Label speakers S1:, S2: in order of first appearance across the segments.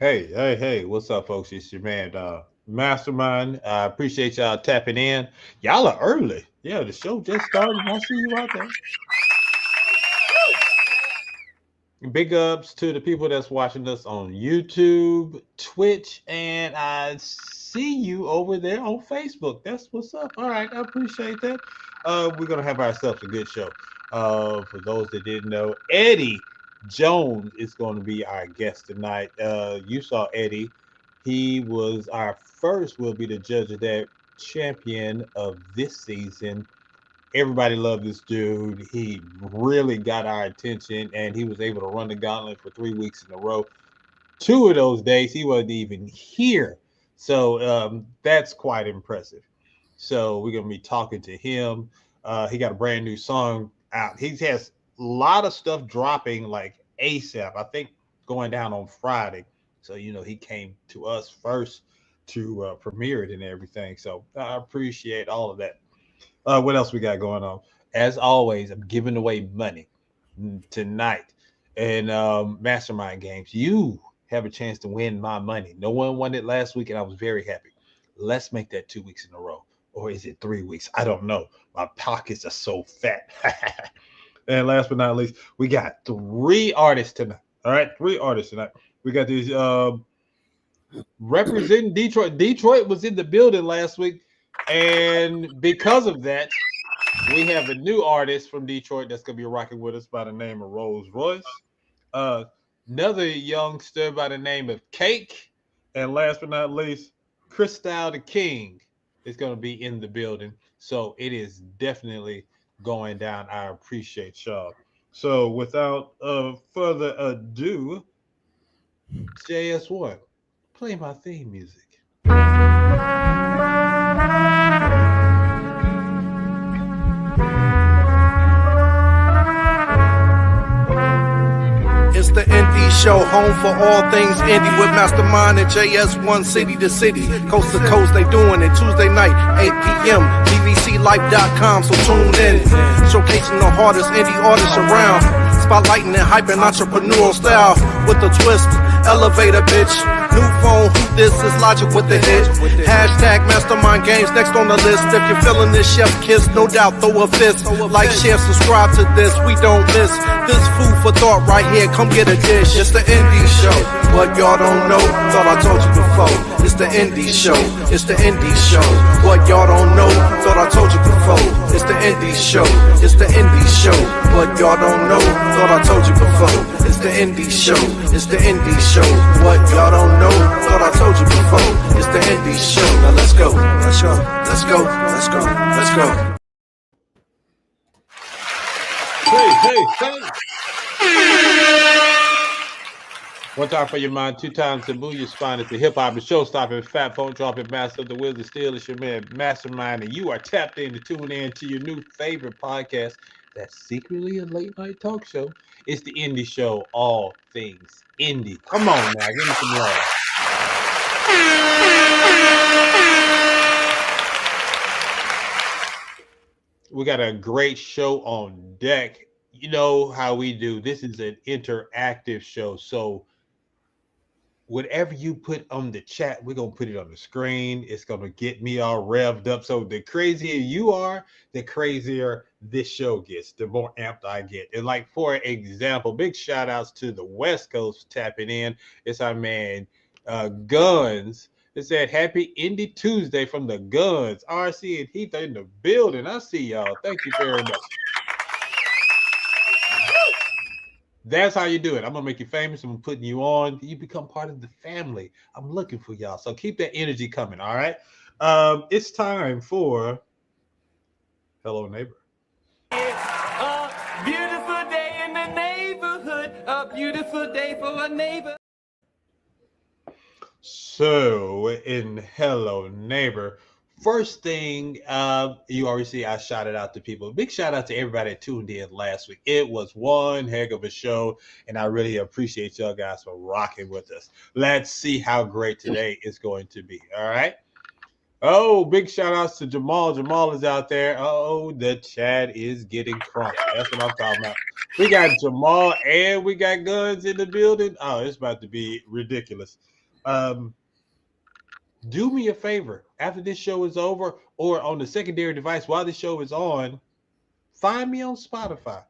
S1: Hey, what's up, folks? It's your man, Mastermind. I appreciate y'all tapping in. Y'all are early. Yeah, the show just started. I see you out there. Big ups to the people that's watching us on YouTube, Twitch, and I see you over there on Facebook. That's what's up. All right, I appreciate that. We're gonna have ourselves a good show. For those that didn't know, Eddy Jones is going to be our guest tonight. You saw Eddy. He was our first, will be the judge of that champion of this season. Everybody loved this dude. He really got our attention, and he was able to run the gauntlet for 3 weeks in a row. 2 of those days, he wasn't even here. So that's quite impressive. So we're going to be talking to him. He got a brand new song out. He has a lot of stuff dropping like ASAP. I think going down on Friday. So, he came to us first to premiere it and everything. So I appreciate all of that. What else we got going on? As always, I'm giving away money tonight and mastermind games. You have a chance to win my money. No one won it last week, and I was very happy. Let's make that 2 weeks in a row. Or is it 3 weeks? I don't know. My pockets are so fat. And last but not least, we got 3 artists tonight. All right, 3 artists tonight. We got these representing Detroit. Detroit was in the building last week. And because of that, we have a new artist from Detroit that's going to be rocking with us by the name of Rolls Royce. Another youngster by the name of Cake. And last but not least, Christou DaKeeng is going to be in the building. So it is definitely going down. I appreciate y'all. So without further ado, JS1, play my theme music.
S2: It's the Indie Show, home for all things indie with Mastermind and JS1 city to city. Coast to coast, they doing it Tuesday night, 8 p.m. DVCLife.com, so tune in. Showcasing the hardest indie artists around. Spotlighting and hyping entrepreneurial style with a twist. Elevator, bitch. New phone, who this is Logic with the hit. Hashtag Mastermind Games next on the list. If you're feeling this chef kiss, no doubt throw a fist. Like, share, subscribe to this, we don't miss. This food for thought right here, come get a dish. It's the Indie Show, what y'all don't know, thought I told you before. It's the Indie Show, it's the Indie Show, what y'all don't know, thought I told you before. It's the Indie Show, it's the Indie Show, what y'all don't know, thought I told you before. It's the Indie Show, it's the Indie Show, what y'all don't know, thought I told you before. It's the Indie Show, now let's go, let's go, let's go, let's go, let's go.
S1: Hey. One time for your mind, 2 times to move your spine. It's the hip hop, the show stopping, fat phone dropping, master of the wheels of steel. It's your man, Mastermind, and you are tapped in to tune in to your new favorite podcast that's secretly a late night talk show. It's the Indie Show, all things indie. Come on now, give me some love. We got a great show on deck. You know how we do. This is an interactive show. So whatever you put on the chat, we're going to put it on the screen. It's going to get me all revved up. So the crazier you are, the crazier this show gets, the more amped I get. And like, for example, big shout outs to the West Coast tapping in. It's our man, Guns. It said, happy Indie Tuesday from the Guns. RC and Heath are in the building. I see y'all. Thank you very much. That's how you do it. I'm going to make you famous. I'm putting you on. You become part of the family. I'm looking for y'all. So keep that energy coming, all right? It's time for Hello Neighbor.
S3: A beautiful day in the neighborhood. A beautiful day for a neighbor.
S1: So in Hello Neighbor, first thing, you already see I shouted out to people. Big shout out to everybody that tuned in last week. It was one heck of a show, and I really appreciate y'all guys for rocking with us. Let's see how great today is going to be. All right. Oh, big shout outs to Jamal. Jamal is out there. Oh, the chat is getting crunk. That's what I'm talking about. We got Jamal and we got Guns in the building. Oh, it's about to be ridiculous. Um, do me a favor after this show is over, or on the secondary device while the show is on. Find me on Spotify.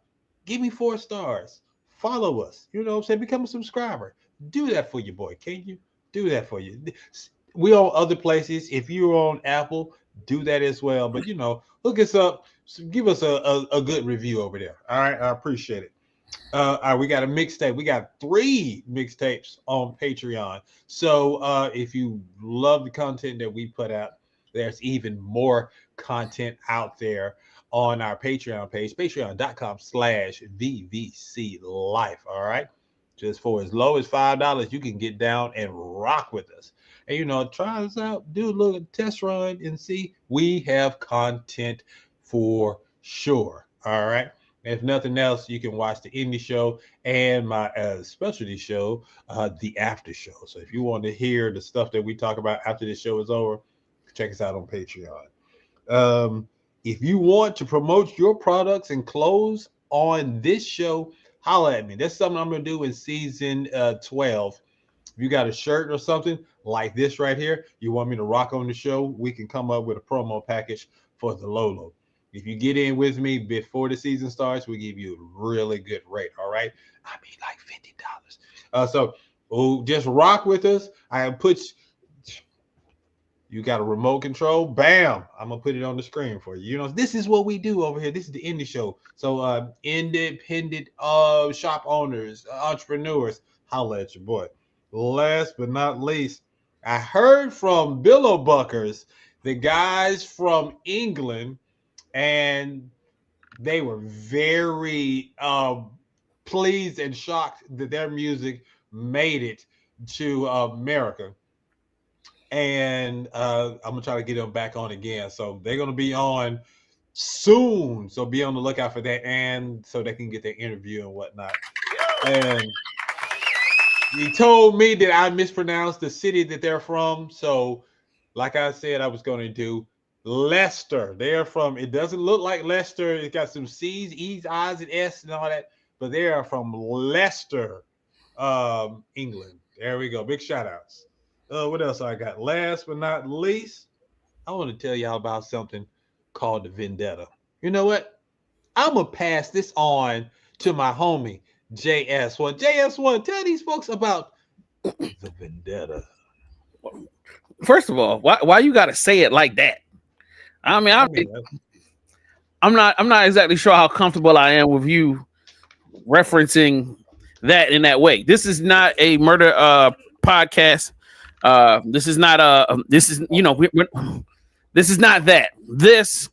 S1: Give me 4 stars. Follow us. You know what I'm saying? Become a subscriber. Do that for your boy. Can you do that for you? We on other places. If you're on Apple, do that as well. But look us up. Give us a good review over there. All right, I appreciate it. All right, we got a mixtape. We got 3 mixtapes on Patreon. So if you love the content that we put out, there's even more content out there on our Patreon page, patreon.com/VVC Life. All right. Just for as low as $5, you can get down and rock with us. And try us out, do a little test run and see. We have content for sure. All right. If nothing else, you can watch the indie show and my specialty show, the after show. So if you want to hear the stuff that we talk about after this show is over, check us out on Patreon. If you want to promote your products and clothes on this show, holla at me. That's something I'm going to do in season 12. If you got a shirt or something like this right here, you want me to rock on the show, we can come up with a promo package for the Lolo. If you get in with me before the season starts, we give you a really good rate. All right. I mean, like $50. So just rock with us. You got a remote control. Bam. I'm going to put it on the screen for you. This is what we do over here. This is the indie show. So independent shop owners, entrepreneurs, holla at your boy. Last but not least, I heard from Billow Buckers, the guys from England, and they were very pleased and shocked that their music made it to America. And I'm going to try to get them back on again. So they're going to be on soon. So be on the lookout for that, and so they can get their interview and whatnot. And he told me that I mispronounced the city that they're from. So like I said, I was going to do Leicester. They're from, it doesn't look like Leicester. It's got some C's, E's, I's, and S and all that, but they are from Leicester, England. There we go. Big shout outs. What else I got? Last but not least, I want to tell y'all about something called the Vendetta. You know what? I'm going to pass this on to my homie, JS1. JS1, tell these folks about the Vendetta.
S4: First of all, why you got to say it like that? I mean, I'm not exactly sure how comfortable I am with you referencing that in that way. This is not a murder podcast. This is not this is not that. This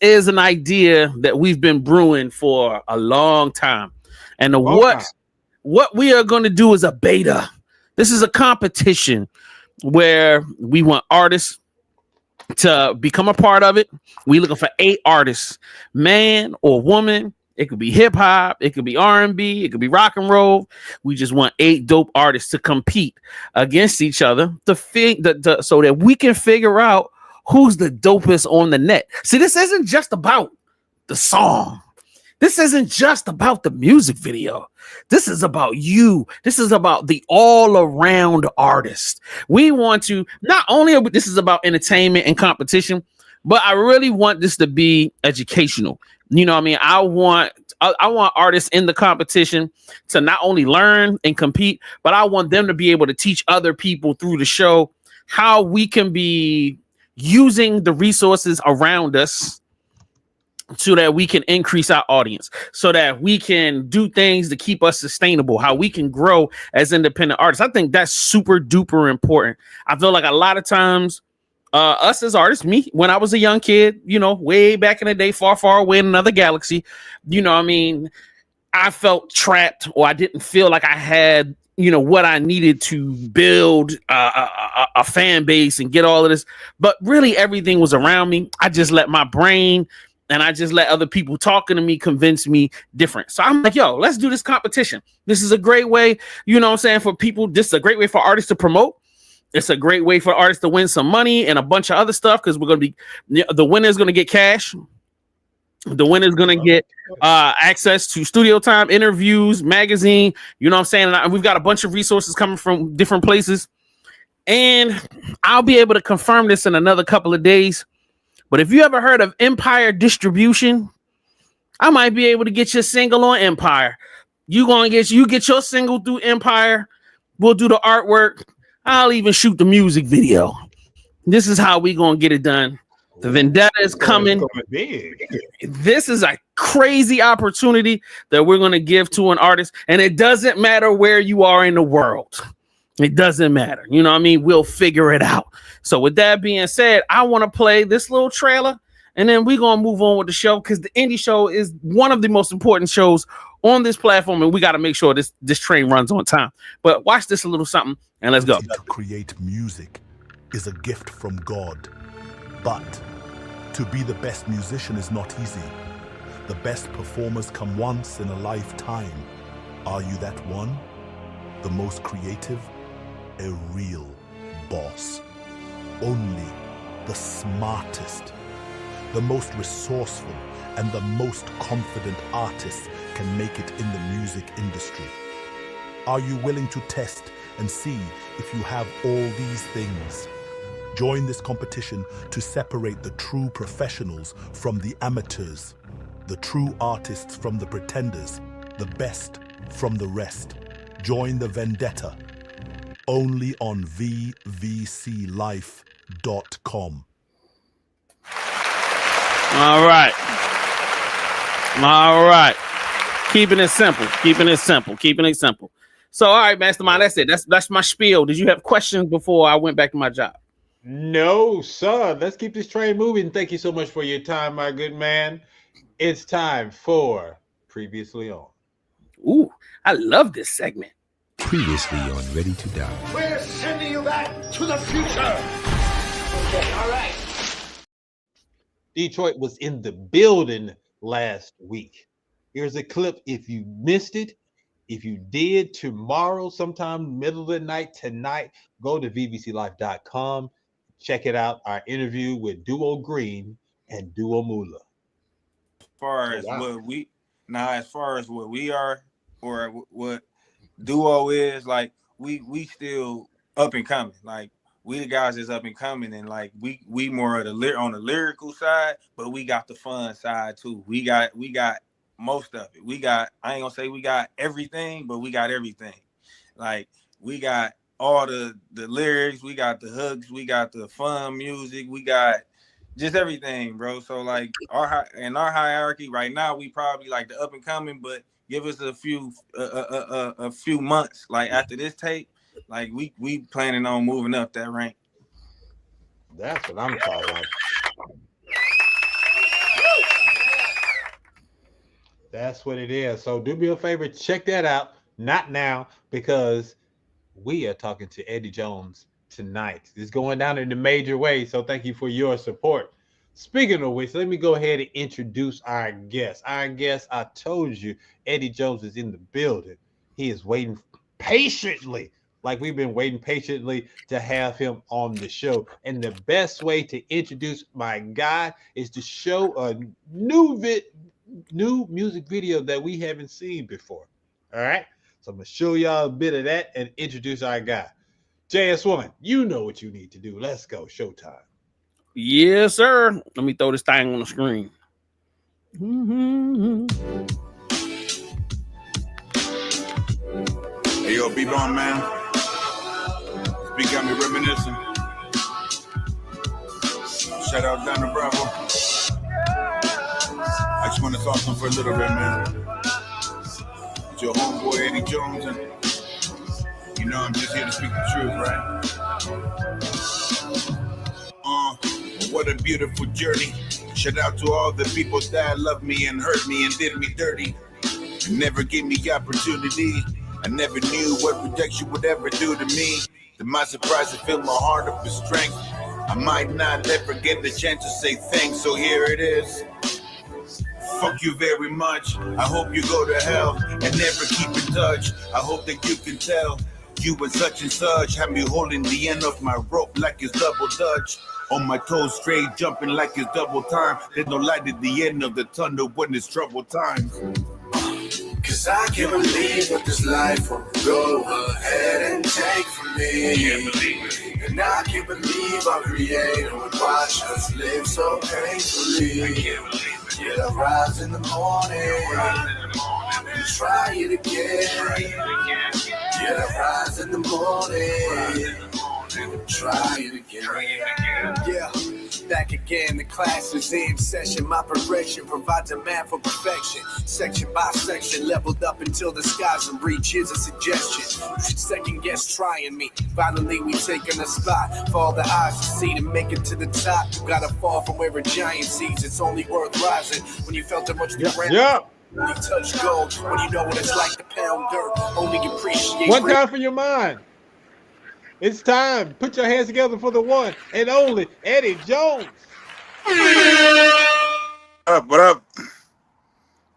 S4: is an idea that we've been brewing for a long time. And what we are going to do is a beta. This is a competition where we want artists to become a part of it. We looking for 8 artists, man or woman. It could be hip hop, it could be R&B, it could be rock and roll. We just want 8 dope artists to compete against each other so that we can figure out who's the dopest on the net. See, this isn't just about the song. This isn't just about the music video. This is about you. This is about the all-around artist. We want to not only this is about entertainment and competition, but I really want this to be educational. You know what I mean? I want artists in the competition to not only learn and compete, but I want them to be able to teach other people through the show how we can be using the resources around us so that we can increase our audience, so that we can do things to keep us sustainable, how we can grow as independent artists. I think that's super duper important. I feel like a lot of times us as artists, me, when I was a young kid, way back in the day, far, far away in another galaxy, I felt trapped, or I didn't feel like I had, what I needed to build a fan base and get all of this. But really everything was around me. I just let my brain and I just let other people talking to me convince me different. So I'm like, yo, let's do this competition. This is a great way, for people. This is a great way for artists to promote. It's a great way for artists to win some money and a bunch of other stuff, because we're going to be, the winner is going to get cash. The winner's gonna get access to studio time, interviews, magazine. You know what I'm saying? And we've got a bunch of resources coming from different places. And I'll be able to confirm this in another couple of days. But if you ever heard of Empire Distribution, I might be able to get your single on Empire. You get your single through Empire. We'll do the artwork. I'll even shoot the music video. This is how we gonna get it done. The Vendetta is coming. This is a crazy opportunity that we're going to give to an artist. And it doesn't matter where you are in the world. It doesn't matter. You know what I mean? We'll figure it out. So with that being said, I want to play this little trailer. And then we're going to move on with the show because the Indie Show is one of the most important shows on this platform. And we got to make sure this train runs on time. But watch this a little something and let's go.
S5: To create music is a gift from God. But to be the best musician is not easy. The best performers come once in a lifetime. Are you that one? The most creative? A real boss. Only the smartest, the most resourceful, and the most confident artists can make it in the music industry. Are you willing to test and see if you have all these things? Join this competition to separate the true professionals from the amateurs, the true artists from the pretenders, the best from the rest. Join the vendetta only on vvclife.com.
S4: All right. Keeping it simple. So, all right, Mastermind, that's it. That's my spiel. Did you have questions before I went back to my job?
S1: No, sir. Let's keep this train moving. Thank you so much for your time, my good man. It's time for Previously On.
S4: Ooh, I love this segment.
S6: Previously on Ready to Die.
S2: We're sending you back to the future.
S3: Okay, all right.
S1: Detroit was in the building last week. Here's a clip if you missed it. If you did, tomorrow, sometime middle of the night, tonight, go to vvclife.com. Check it out. Our interview with Duo Green and Duo Mula.
S7: As far as what we are, or what Duo is, like we still up and coming. Like we the guys that's up and coming, and like we more of the on the lyrical side, but we got the fun side too. We got most of it. I ain't gonna say we got everything, but we got everything. Like we got all the lyrics, we got the hooks, we got the fun music, we got just everything, bro. So like our hierarchy right now, we probably like the up and coming, but give us a few months, like after this tape, like we planning on moving up that rank.
S1: That's what I'm talking about. That's what it is. So do me a favor, check that out. Not now, because we are talking to Eddy Jones tonight. It's going down in a major way, so thank you for your support. Speaking of which, let me go ahead and introduce our guest. Our guest, I told you, Eddy Jones is in the building. He is waiting patiently, like we've been waiting patiently to have him on the show. And the best way to introduce my guy is to show a new music video that we haven't seen before. All right, so I'm gonna show y'all a bit of that and introduce our guy. JS1, you know what you need to do. Let's go. Showtime.
S4: Yes, sir. Let me throw this thing on the screen.
S8: Hey, yo, B-Bone, man. This beat got me reminiscing. Shout out down to Bravo. I just want to talk to him for a little bit, man. It's your homeboy, Eddy Jones, and you know I'm just here to speak the truth, right? What a beautiful journey. Shout out to all the people that loved me and hurt me and did me dirty. And never gave me opportunity. I never knew what rejection would ever do to me. To my surprise, it filled my heart up with strength. I might not ever get the chance to say thanks, so here it is. Fuck you very much. I hope you go to hell and never keep in touch. I hope that you can tell you and such have me holding the end of my rope like it's double dutch. On my toes straight, jumping like it's double time. There's no light at the end of the tunnel when it's trouble time. Cause I can't believe what this life will go ahead and take from me. And I can't believe our creator would watch us live so painfully. Yet I rise in the morning and try it again. Yet I rise in the morning and try it again. Yeah. Back again, the class is in session. My progression provides a map for perfection. Section by section, leveled up until the skies in reach. Here's a suggestion. You should second guess trying me. Finally, we taking a spot for all the eyes to see to make it to the top. You gotta fall from where a giant sees. It's only worth rising when you felt how much the ground.
S1: Yeah.
S8: Only touch gold when you know what it's like to pound dirt. Only appreciate.
S1: One time for your mind. It's time. Put your hands together for the one and only Eddy Jones.
S9: What up?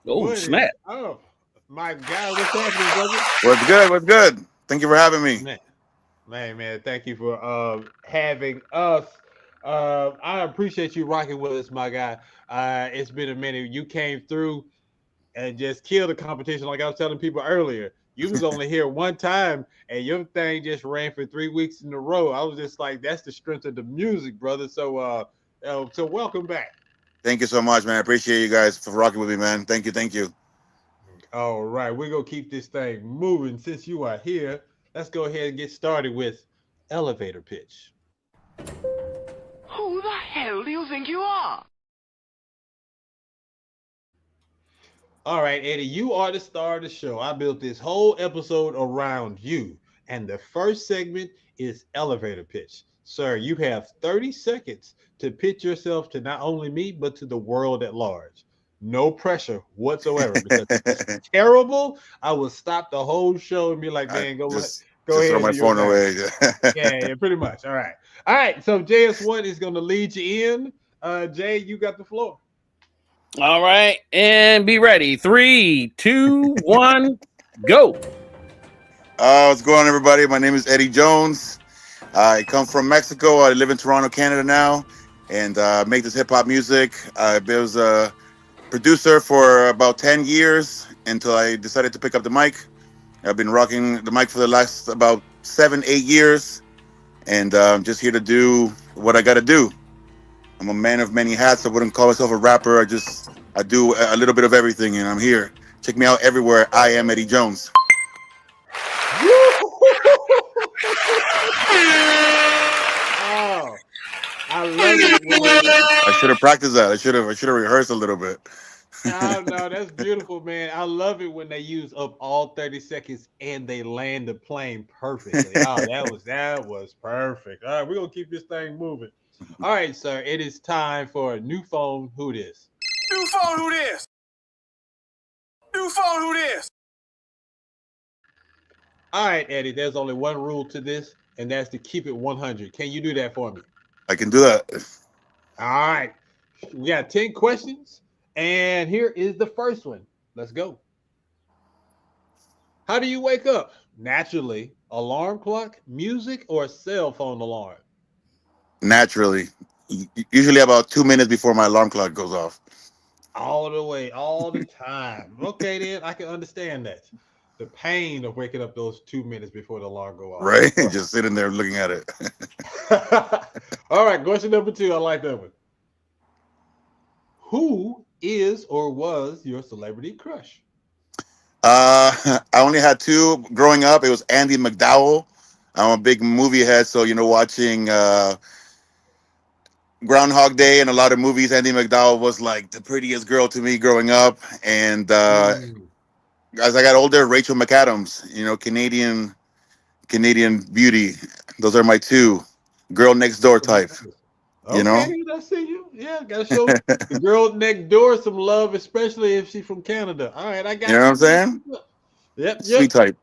S4: Oh, snap.
S1: Oh, my God. What's happening, brother?
S9: What's good? What's good? Thank you for having me.
S1: Man, thank you for having us. I appreciate you rocking with us, my guy. It's been a minute. You came through and just killed the competition like I was telling people earlier. You was only here one time, and your thing just ran for 3 weeks in a row. I was just like, that's the strength of the music, brother. So welcome back.
S9: Thank you so much, man. I appreciate you guys for rocking with me, man. Thank you.
S1: All right, we're going to keep this thing moving. Since you are here, let's go ahead and get started with elevator pitch.
S3: Who the hell do you think you are?
S1: All right, Eddy, you are the star of the show. I built this whole episode around you. And the first segment is elevator pitch. Sir, you have 30 seconds to pitch yourself to not only me, but to the world at large. No pressure whatsoever. Because if it's terrible, I will stop the whole show and be like, man, go ahead.
S9: Throw my phone away.
S1: yeah, pretty much. All right. So JS1 is going to lead you in. Jay, you got the floor.
S4: All right, and be ready. 3, 2, 1, go.
S9: What's going on, everybody? My name is Eddy Jones. I come from Mexico. I live in Toronto, Canada now, and make this hip hop music. I was a producer for about 10 years until I decided to pick up the mic. I've been rocking the mic for the last about 7-8 years, and I'm just here to do what I got to do. I'm a man of many hats. I wouldn't call myself a rapper. I do a little bit of everything, and I'm here. Check me out everywhere. I am Eddy Jones.
S1: Oh, I love it.
S9: I should have practiced that. I should have rehearsed a little bit.
S1: No, that's beautiful, man. I love it when they use up all 30 seconds and they land the plane perfectly. Oh, that was perfect. All right, we're gonna keep this thing moving. All right, sir. It is time for a new phone. Who this?
S8: New phone, who this? New phone, who this?
S1: All right, Eddy. There's only one rule to this, and that's to keep it 100. Can you do that for me?
S9: I can do that.
S1: All right. We got 10 questions, and here is the first one. Let's go. How do you wake up? Naturally, alarm clock, music, or a cell phone alarm?
S9: Naturally. Usually about 2 minutes before my alarm clock goes off.
S1: All the way, all the time. Okay, then I can understand that. The pain of waking up those 2 minutes before the alarm go off.
S9: Right? Just sitting there looking at it.
S1: All right, question number 2. I like that one. Who is or was your celebrity crush?
S9: I only had 2 growing up. It was Andy McDowell. I'm a big movie head, so watching Groundhog Day and a lot of movies. Andy McDowell was like the prettiest girl to me growing up, and as I got older, Rachel McAdams. Canadian beauty. Those are my 2 girl next door type.
S1: Okay, I see you. Yeah, gotta show the girl next door some love, especially if she's from Canada. All right, I got
S9: you. Know what I'm saying?
S1: Yep.
S9: Sweet type.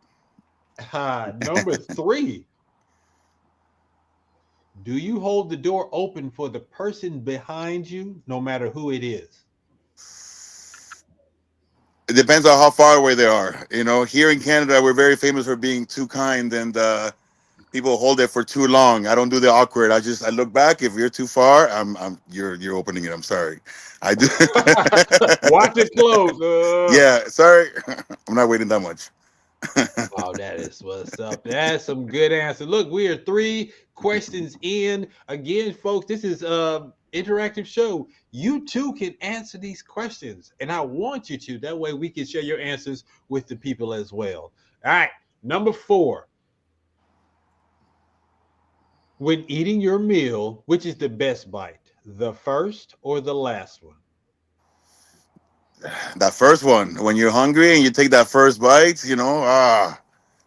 S1: Number 3. Do you hold the door open for the person behind you, no matter who it is?
S9: It depends on how far away they are. Here in Canada, we're very famous for being too kind and people hold it for too long. I don't do the awkward. I look back. If you're too far, you're opening it. I'm sorry. I do.
S1: Watch it close.
S9: Yeah, sorry. I'm not waiting that much.
S1: Oh, that is what's up. That's some good answer. Look, we are 3 questions in. Again, folks, this is interactive show. You too can answer these questions, and I want you to. That way, we can share your answers with the people as well. All right, number 4. When eating your meal, which is the best bite, the first or the last one?
S9: That first one, when you're hungry and you take that first bite,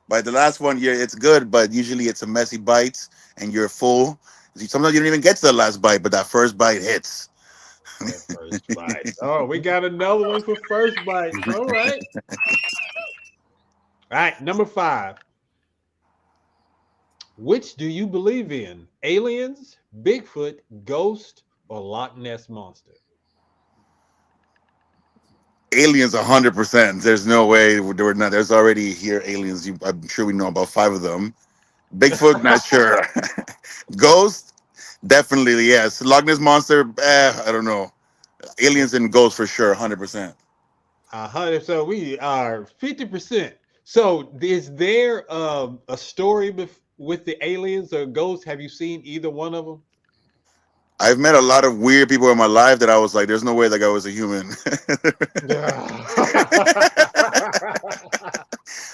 S9: by the last one, it's good, but usually it's a messy bite and you're full. Sometimes you don't even get to the last bite, but that first bite hits.
S1: That first bite. Oh, we got another one for first bite. All right. All right, number 5. Which do you believe in? Aliens, Bigfoot, ghost, or Loch Ness monster?
S9: Aliens, 100%. There's no way we're not. There's already here aliens. I'm sure we know about 5 of them. Bigfoot, not sure. Ghost, definitely yes. Loch Ness monster, I don't know. Aliens and ghosts for sure, 100%.
S1: 100. So we are 50%. So is there a story with the aliens or ghosts? Have you seen either one of them?
S9: I've met a lot of weird people in my life that I was like, there's no way that guy was a human.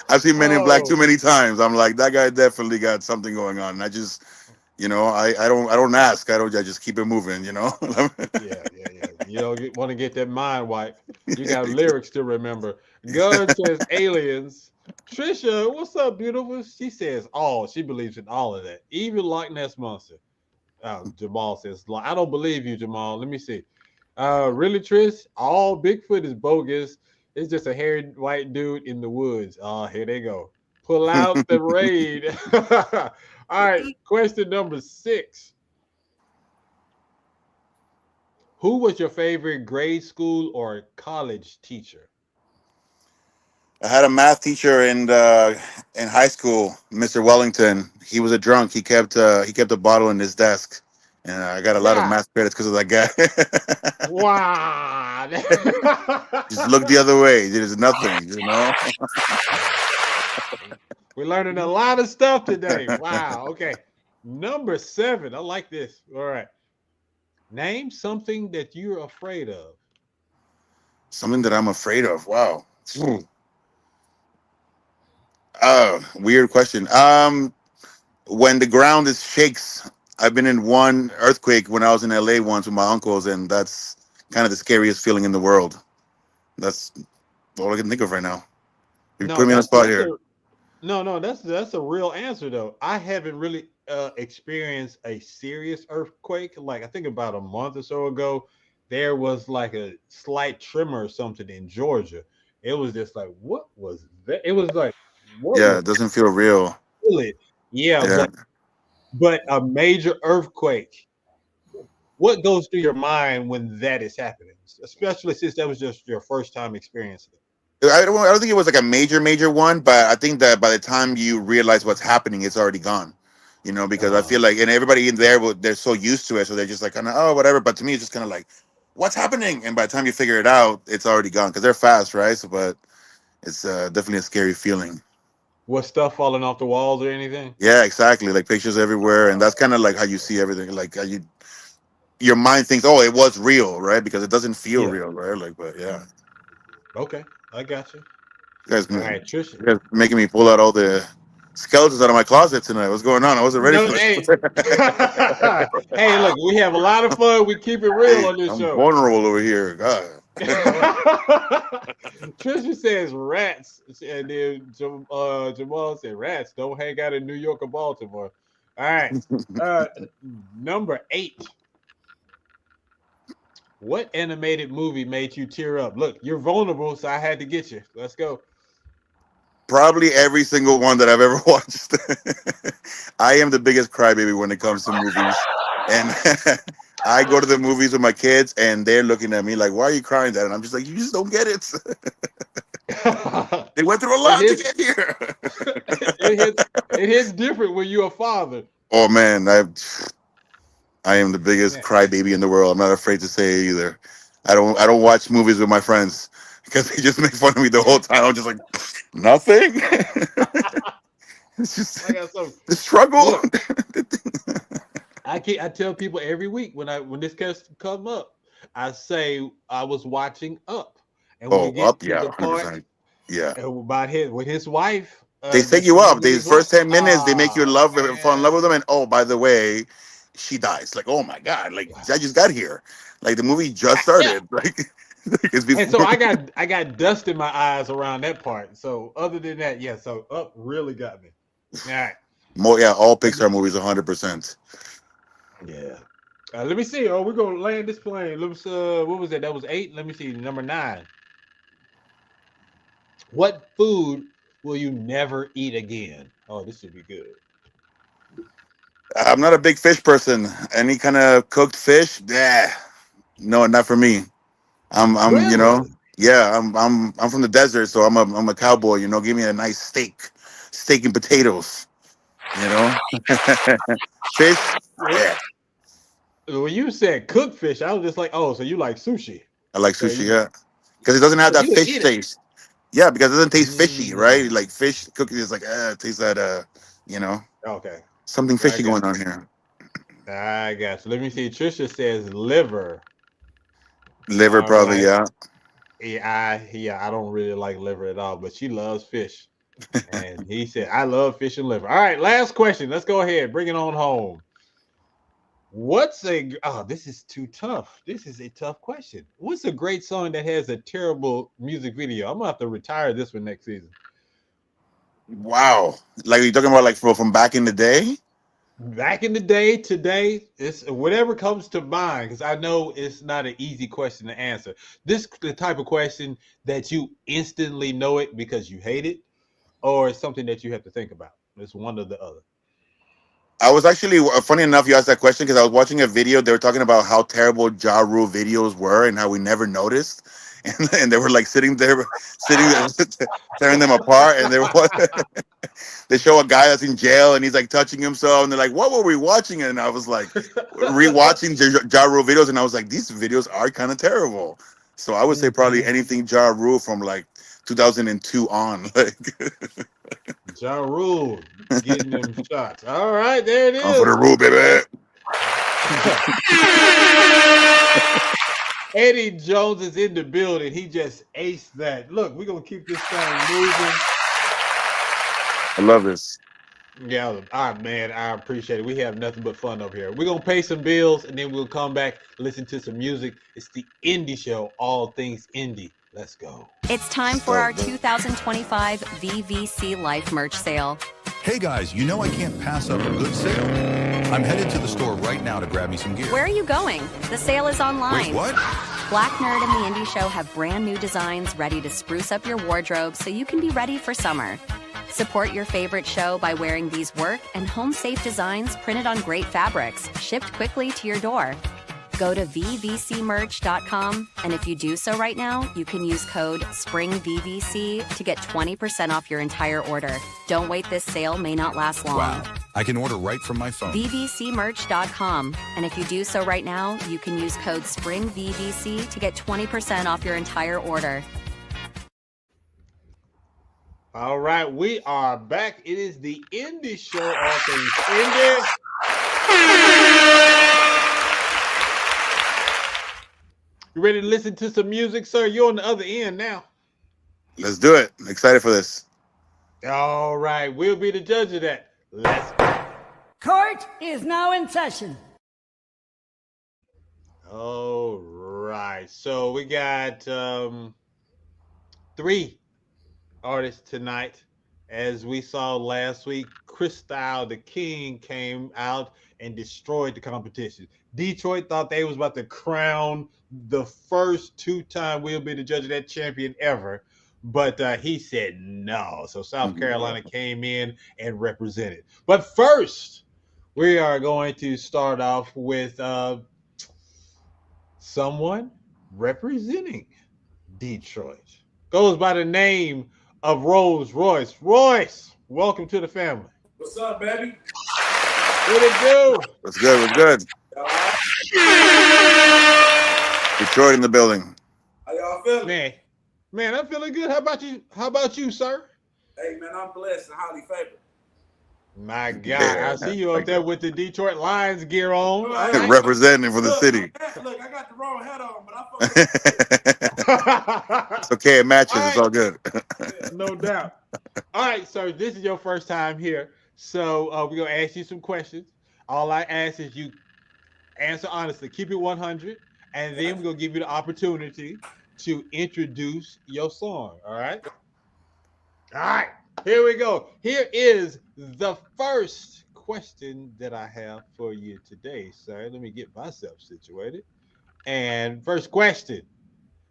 S9: I've seen Men in Black too many times. I'm like, that guy definitely got something going on. And I just, I don't ask. I just keep it moving,
S1: Yeah. You don't want to get that mind wipe. You got lyrics to remember. Gunn says aliens. Trisha, what's up, beautiful? She says all. She believes in all of that, even Loch Ness monster. Jamal says, I don't believe you, Jamal. Let me see. Really, Trish? All Bigfoot is bogus. It's just a hairy white dude in the woods. Oh, here they go. Pull out the raid. All right, question number 6. Who was your favorite grade school or college teacher?
S9: I had a math teacher in high school, Mr. Wellington. He was a drunk. He kept a bottle in his desk, and I got a lot of math credits because of that guy.
S1: Wow!
S9: Just look the other way. There's nothing,
S1: We're learning a lot of stuff today. Wow. Okay. Number 7. I like this. All right. Name something that you're afraid of.
S9: Something that I'm afraid of. Wow. Weird question. When the ground shakes, I've been in one earthquake when I was in LA once with my uncles, and that's kind of the scariest feeling in the world. That's all I can think of right now. You put me on the spot here.
S1: No, that's a real answer though. I haven't really experienced a serious earthquake. Like I think about a month or so ago, there was like a slight tremor or something in Georgia. It was just like, what was that? It was like,
S9: it doesn't feel real.
S1: Yeah. But a major earthquake. What goes through your mind when that is happening, especially since that was just your first time experiencing it?
S9: I don't think it was like a major one, but I think that by the time you realize what's happening, it's already gone. Because I feel like, and everybody in there, they're so used to it, so they're just like, kind of, oh, whatever. But to me, it's just kind of like, what's happening? And by the time you figure it out, it's already gone because they're fast, right? So, but it's definitely a scary feeling.
S1: Was stuff falling off the walls or anything?
S9: Yeah, exactly. Like pictures everywhere, and that's kind of like how you see everything. Like your mind thinks, oh, it was real, right? Because it doesn't feel real, right? Like, but yeah.
S1: Okay, I got you.
S9: You guys,
S1: all right, Trisha.
S9: You guys making me pull out all the skeletons out of my closet tonight. What's going on? I wasn't ready for
S1: it. Hey, look, we have a lot of fun. We keep it real on this show.
S9: I'm vulnerable over here. God.
S1: Trisha says rats, and then Jamal said rats don't hang out in New York or Baltimore. All right, number 8. What animated movie made you tear up? Look, you're vulnerable, so I had to get you. Let's go.
S9: Probably every single one that I've ever watched. I am the biggest crybaby when it comes to movies, and I go to the movies with my kids, and they're looking at me like, "Why are you crying, Dad?" And I'm just like, "You just don't get it." They went through a lot to get here.
S1: it hits different when you're a father.
S9: Oh man, I am the biggest crybaby in the world. I'm not afraid to say it either. I don't watch movies with my friends because they just make fun of me the whole time. I'm just like, nothing. It's just the struggle.
S1: Look, I tell people every week when this case come up, I say I was watching Up, and we get
S9: Up,
S1: to
S9: yeah,
S1: the part
S9: 100%. Yeah.
S1: about his wife.
S9: They set you up. These first 10 minutes, they make you fall in love with them, and oh, by the way, she dies. Like, oh my god, like I just got here. Like the movie just started. Like it's before.
S1: And so I got dust in my eyes around that part. So other than that, yeah. So Up really got me. All right.
S9: All Pixar movies, 100%.
S1: Yeah. Let me see. Oh, we're gonna land this plane. Let's what was that? That was 8. Let me see. Number 9. What food will you never eat again? Oh, this should be good.
S9: I'm not a big fish person. Any kind of cooked fish, no, not for me. I'm
S1: really?
S9: You know, yeah, I'm from the desert, so I'm a cowboy. You know, give me a nice steak and potatoes. You know, fish. Yeah.
S1: When you said cooked fish, I was just like, oh, so you like sushi?
S9: I like sushi, yeah, because it doesn't have that fish taste. Yeah, because it doesn't taste fishy, right? Like fish cooking is like, it tastes that, you know.
S1: Okay.
S9: Something fishy going on here.
S1: I got you. Let me see. Trisha says liver.
S9: Liver, probably,
S1: right.
S9: yeah.
S1: I don't really like liver at all, but she loves fish. And he said, I love fish and liver. All right, last question. Let's go ahead. Bring it on home. This is too tough. This is a tough question. What's a great song that has a terrible music video? I'm gonna have to retire this one next season.
S9: Wow. Like you're talking about like from back in the day?
S1: Back in the day, today, it's whatever comes to mind, because I know it's not an easy question to answer. This the type of question that you instantly know it because you hate it, or it's something that you have to think about. It's one or the other.
S9: I was actually, funny enough, you asked that question because I was watching a video. They were talking about how terrible Ja Rule videos were and how we never noticed. And they were like sitting there, tearing them apart. And they show a guy that's in jail and he's like touching himself. And they're like, what were we watching? And I was like, rewatching Ja Rule videos. And I was like, these videos are kind of terrible. So I would say probably anything Ja Rule from like 2002 on. Like
S1: Ja Rule getting them shots. All right, there it is.
S9: I'm for the rule, baby.
S1: Eddy Jones is in the building. He just aced that. Look, we're gonna keep this thing moving.
S9: I love this.
S1: Yeah, all right, man. I appreciate it. We have nothing but fun over here. We're gonna pay some bills and then we'll come back, listen to some music. It's the Indie Show, all things indie. Let's go.
S10: It's time for our 2025 VVC Life merch sale.
S11: Hey guys, you know I can't pass up a good sale. I'm headed to the store right now to grab me some gear.
S10: Where are you going? The sale is online.
S11: Wait, what?
S10: Black Nerd and the Indie Show have brand new designs ready to spruce up your wardrobe so you can be ready for summer. Support your favorite show by wearing these work and home-safe designs printed on great fabrics, shipped quickly to your door. Go to vvcmerch.com, and if you do so right now, you can use code SPRINGVVC to get 20% off your entire order. Don't wait, this sale may not last long.
S11: Wow, I can order right from my phone.
S10: vvcmerch.com, and if you do so right now, you can use code SPRINGVVC to get 20% off your entire order.
S1: All right, we are back. It is the Indie Show, all things indie. You ready to listen to some music, sir? You're on the other end now.
S9: Let's do it. I'm excited for this.
S1: All right, we'll be the judge of that. Let's go.
S12: Court is now in session.
S1: All right, so we got 3 artists tonight. As we saw last week, Christou, DaKeeng, came out and destroyed the competition. Detroit thought they was about to crown the first 2-time We'll Be the Judge of that champion ever, but he said no. So South Carolina came in and represented. But first, we are going to start off with someone representing Detroit. Goes by the name of Rolls Royce. Royce, welcome to the family.
S13: What's up, baby?
S1: What it do?
S9: What's good? What's good? Detroit in the building.
S13: How y'all feeling?
S1: Man, I'm feeling good. How about you? How about you, sir?
S13: Hey, man, I'm blessed and highly favored.
S1: My God, I see you up there with the Detroit Lions gear on.
S9: Representing for the city.
S13: Look, I got the wrong hat on, but
S9: It's okay, it matches. It's all good.
S1: No doubt. All right, sir, this is your first time here. So we're going to ask you some questions. All I ask is you answer honestly. Keep it 100. And then we're going to give you the opportunity to introduce your song. All right? All right. Here we go. Here is the first question that I have for you today, sir. Let me get myself situated. And first question,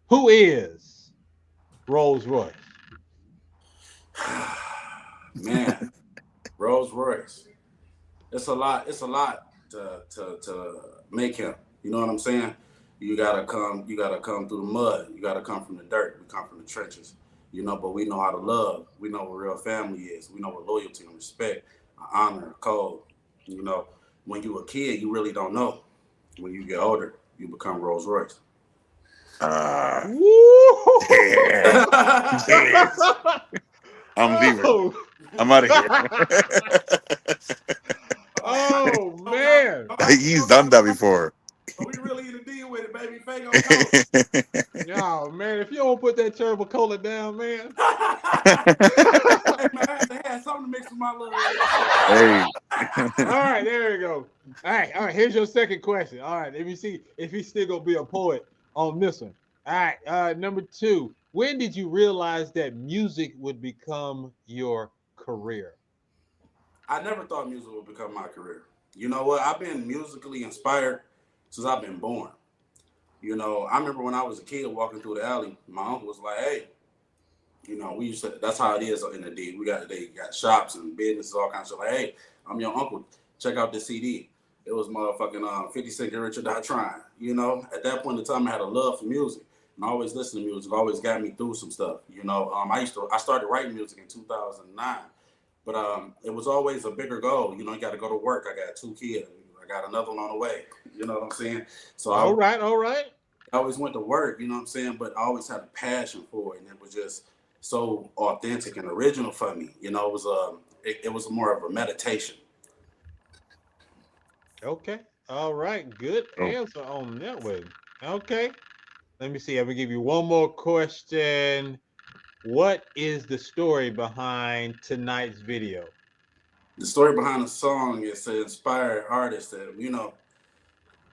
S1: who is Rolls Royce?
S13: Man, Rolls Royce. It's a lot to make him. You know what I'm saying? You gotta come through the mud. You gotta come from the dirt. We come from the trenches. You know, but we know how to love. We know what real family is. We know what loyalty and respect, honor, code. You know, when you a kid, you really don't know. When you get older, you become Rolls Royce.
S9: I'm leaving. I'm out of here.
S1: Oh, man.
S9: He's done that before.
S13: So we really in the deal with it, baby. Fago.
S1: No, man, if you don't put that turbo cola down, man.
S13: Hey, man, I had something to mix with my little.
S9: Hey.
S1: All right, there we go. All right. Here's your second question. All right, let me see if he's still gonna be a poet on this one. All right, number 2. When did you realize that music would become your career?
S13: I never thought music would become my career. You know what? I've been musically inspired since I've been born. You know, I remember when I was a kid walking through the alley, my uncle was like, hey, you know, we used to, that's how it is in the D. They got shops and businesses, all kinds of stuff. Like, hey, I'm your uncle. Check out this CD. It was motherfucking 50 Cent and Richard Not Trying. You know, at that point in time, I had a love for music. And I always listened to music. Always got me through some stuff. You know, I started writing music in 2009. But it was always a bigger goal. You know, you got to go to work. I got 2 kids. I got another one on the way. You know what I'm saying? So
S1: all right.
S13: I always went to work, you know what I'm saying? But I always had a passion for it. And it was just so authentic and original for me. You know, it was more of a meditation.
S1: Okay. All right. Good answer on that one. Okay. Let me see. I'm going to give you one more question. What is the story behind tonight's video?
S13: The story behind the song is to inspire artists that, you know,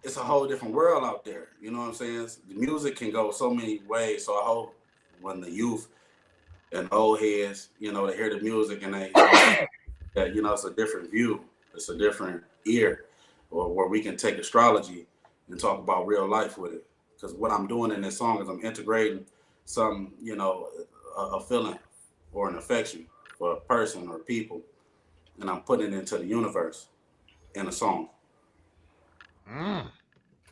S13: it's a whole different world out there. You know what I'm saying? The music can go so many ways. So I hope when the youth and old heads, you know, they hear the music and they, that, you know, it's a different view. It's a different ear, or where we can take astrology and talk about real life with it. Because what I'm doing in this song is I'm integrating some, you know, a feeling or an affection for a person or people, and I'm putting it into the universe in a song.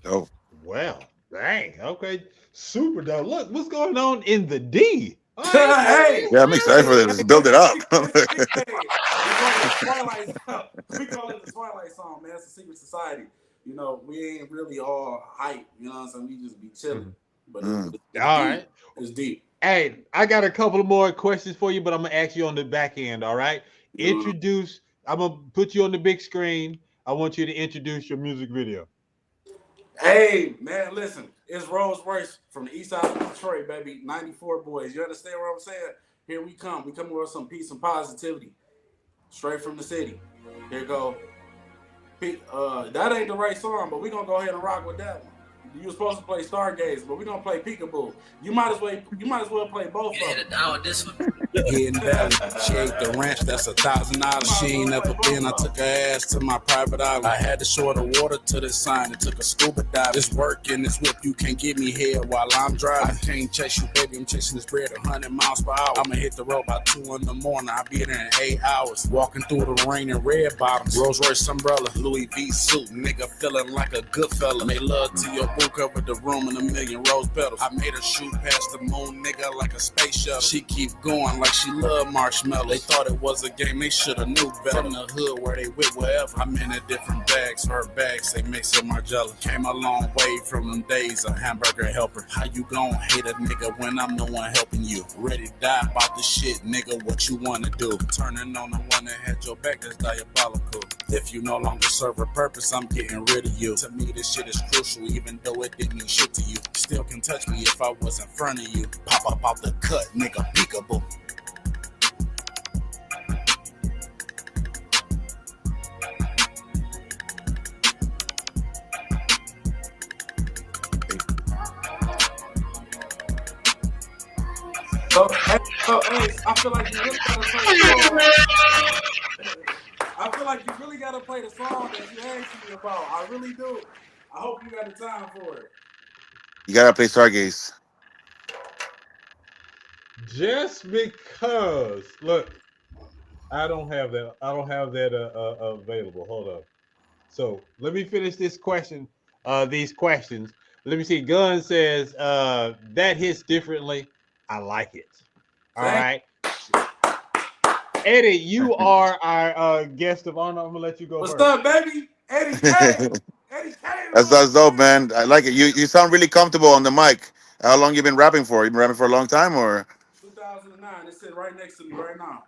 S9: Oh,
S1: well, dang. Okay, super dope. Look, what's going on in the D?
S13: Hey,
S9: yeah, I'm excited for this. Let's build it up.
S13: We call it the Twilight song, man. It's a secret society. You know, we ain't really all hype. You know what I'm saying? We just be chilling. But it's
S1: all
S13: deep.
S1: right,
S13: it's deep.
S1: Hey, I got a couple of more questions for you, but I'm gonna ask you on the back end. All right, introduce. I'm gonna put you on the big screen. I want you to introduce your music video.
S13: Hey, man, listen. It's Rolls Royce from the east side of Detroit, baby. 94 boys. You understand what I'm saying? Here we come. We come with some peace and positivity. Straight from the city. Here go. That ain't the right song, but we're going to go ahead and rock with that one. You were supposed to play Stargaze, but we're going to play Peekaboo. You might as well play both of them.
S14: Down this one. Hidden Valley, she ate the ranch, that's $1,000. She ain't never been, I took her ass to my private island. I had to show her the water to the sign, it took a scuba dive. It's work in this whip, you can't get me here while I'm driving. I can't chase you, baby, I'm chasing this bread 100 miles per hour. I'ma hit the road by 2 in the morning, I'll be there in 8 hours. Walking through the rain in red bottoms, Rolls Royce umbrella, Louis V suit, nigga feeling like a good fella. Made love to your boo, covered the room in a million rose petals. I made her shoot past the moon, nigga, like a space shuttle. She keep going like like she loved marshmallow. They thought it was a game, they shoulda knew better. From the hood where they with wherever. I'm in a different bags, her bags, they mix in Margiela. Came a long way from them days of hamburger helper. How you gon' hate a nigga when I'm the one helping you? Ready to die about the shit, nigga, what you wanna do? Turning on the one that had your back, that's diabolical. If you no longer serve a purpose, I'm getting rid of you. To me, this shit is crucial, even though it didn't mean shit to you. Still can touch me if I was in front of you. Pop up out the cut, nigga, peekaboo.
S13: Hey, I feel like you really gotta play the song. I feel like you really gotta play the song that you asked me about. I really do. I hope you got the time for it.
S9: You gotta play Stargaze.
S1: Just because, look, I don't have that. I don't have that available. Hold up. So let me finish this question. These questions. Let me see. Gunn says that hits differently. I like it. All right. Eddie, you are our guest of honor. I'm gonna let you go.
S13: What's
S1: first.
S13: up, baby? Eddie K. Eddie K.
S9: That's dope, man. I like it. You sound really comfortable on the mic. How long you been rapping for? You been rapping for a long time, or?
S13: 2009. It's sitting right next to me right now.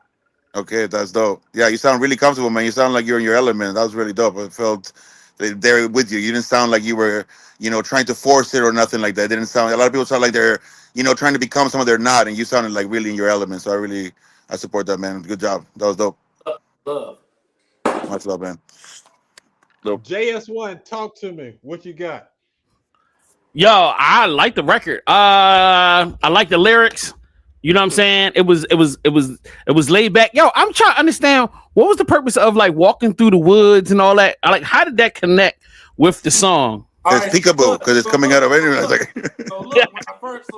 S9: Okay, that's dope. Yeah, you sound really comfortable, man. You sound like you're in your element. That was really dope. I felt there with you. You didn't sound like you were, trying to force it or nothing like that. It didn't sound. A lot of people sound like they're, trying to become someone they're not, and you sounded like really in your element. So I support that, man. Good job. That was dope.
S13: Love.
S9: Much love, man. Dope.
S1: JS1, talk to me. What you got?
S4: Yo, I like the record. I like the lyrics. You know what I'm saying? It was laid back. Yo, I'm trying to understand what was the purpose of like walking through the woods and all that. Like, how did that connect with the song?
S9: It's peekaboo because it's coming out of anywhere.
S13: So look, when I first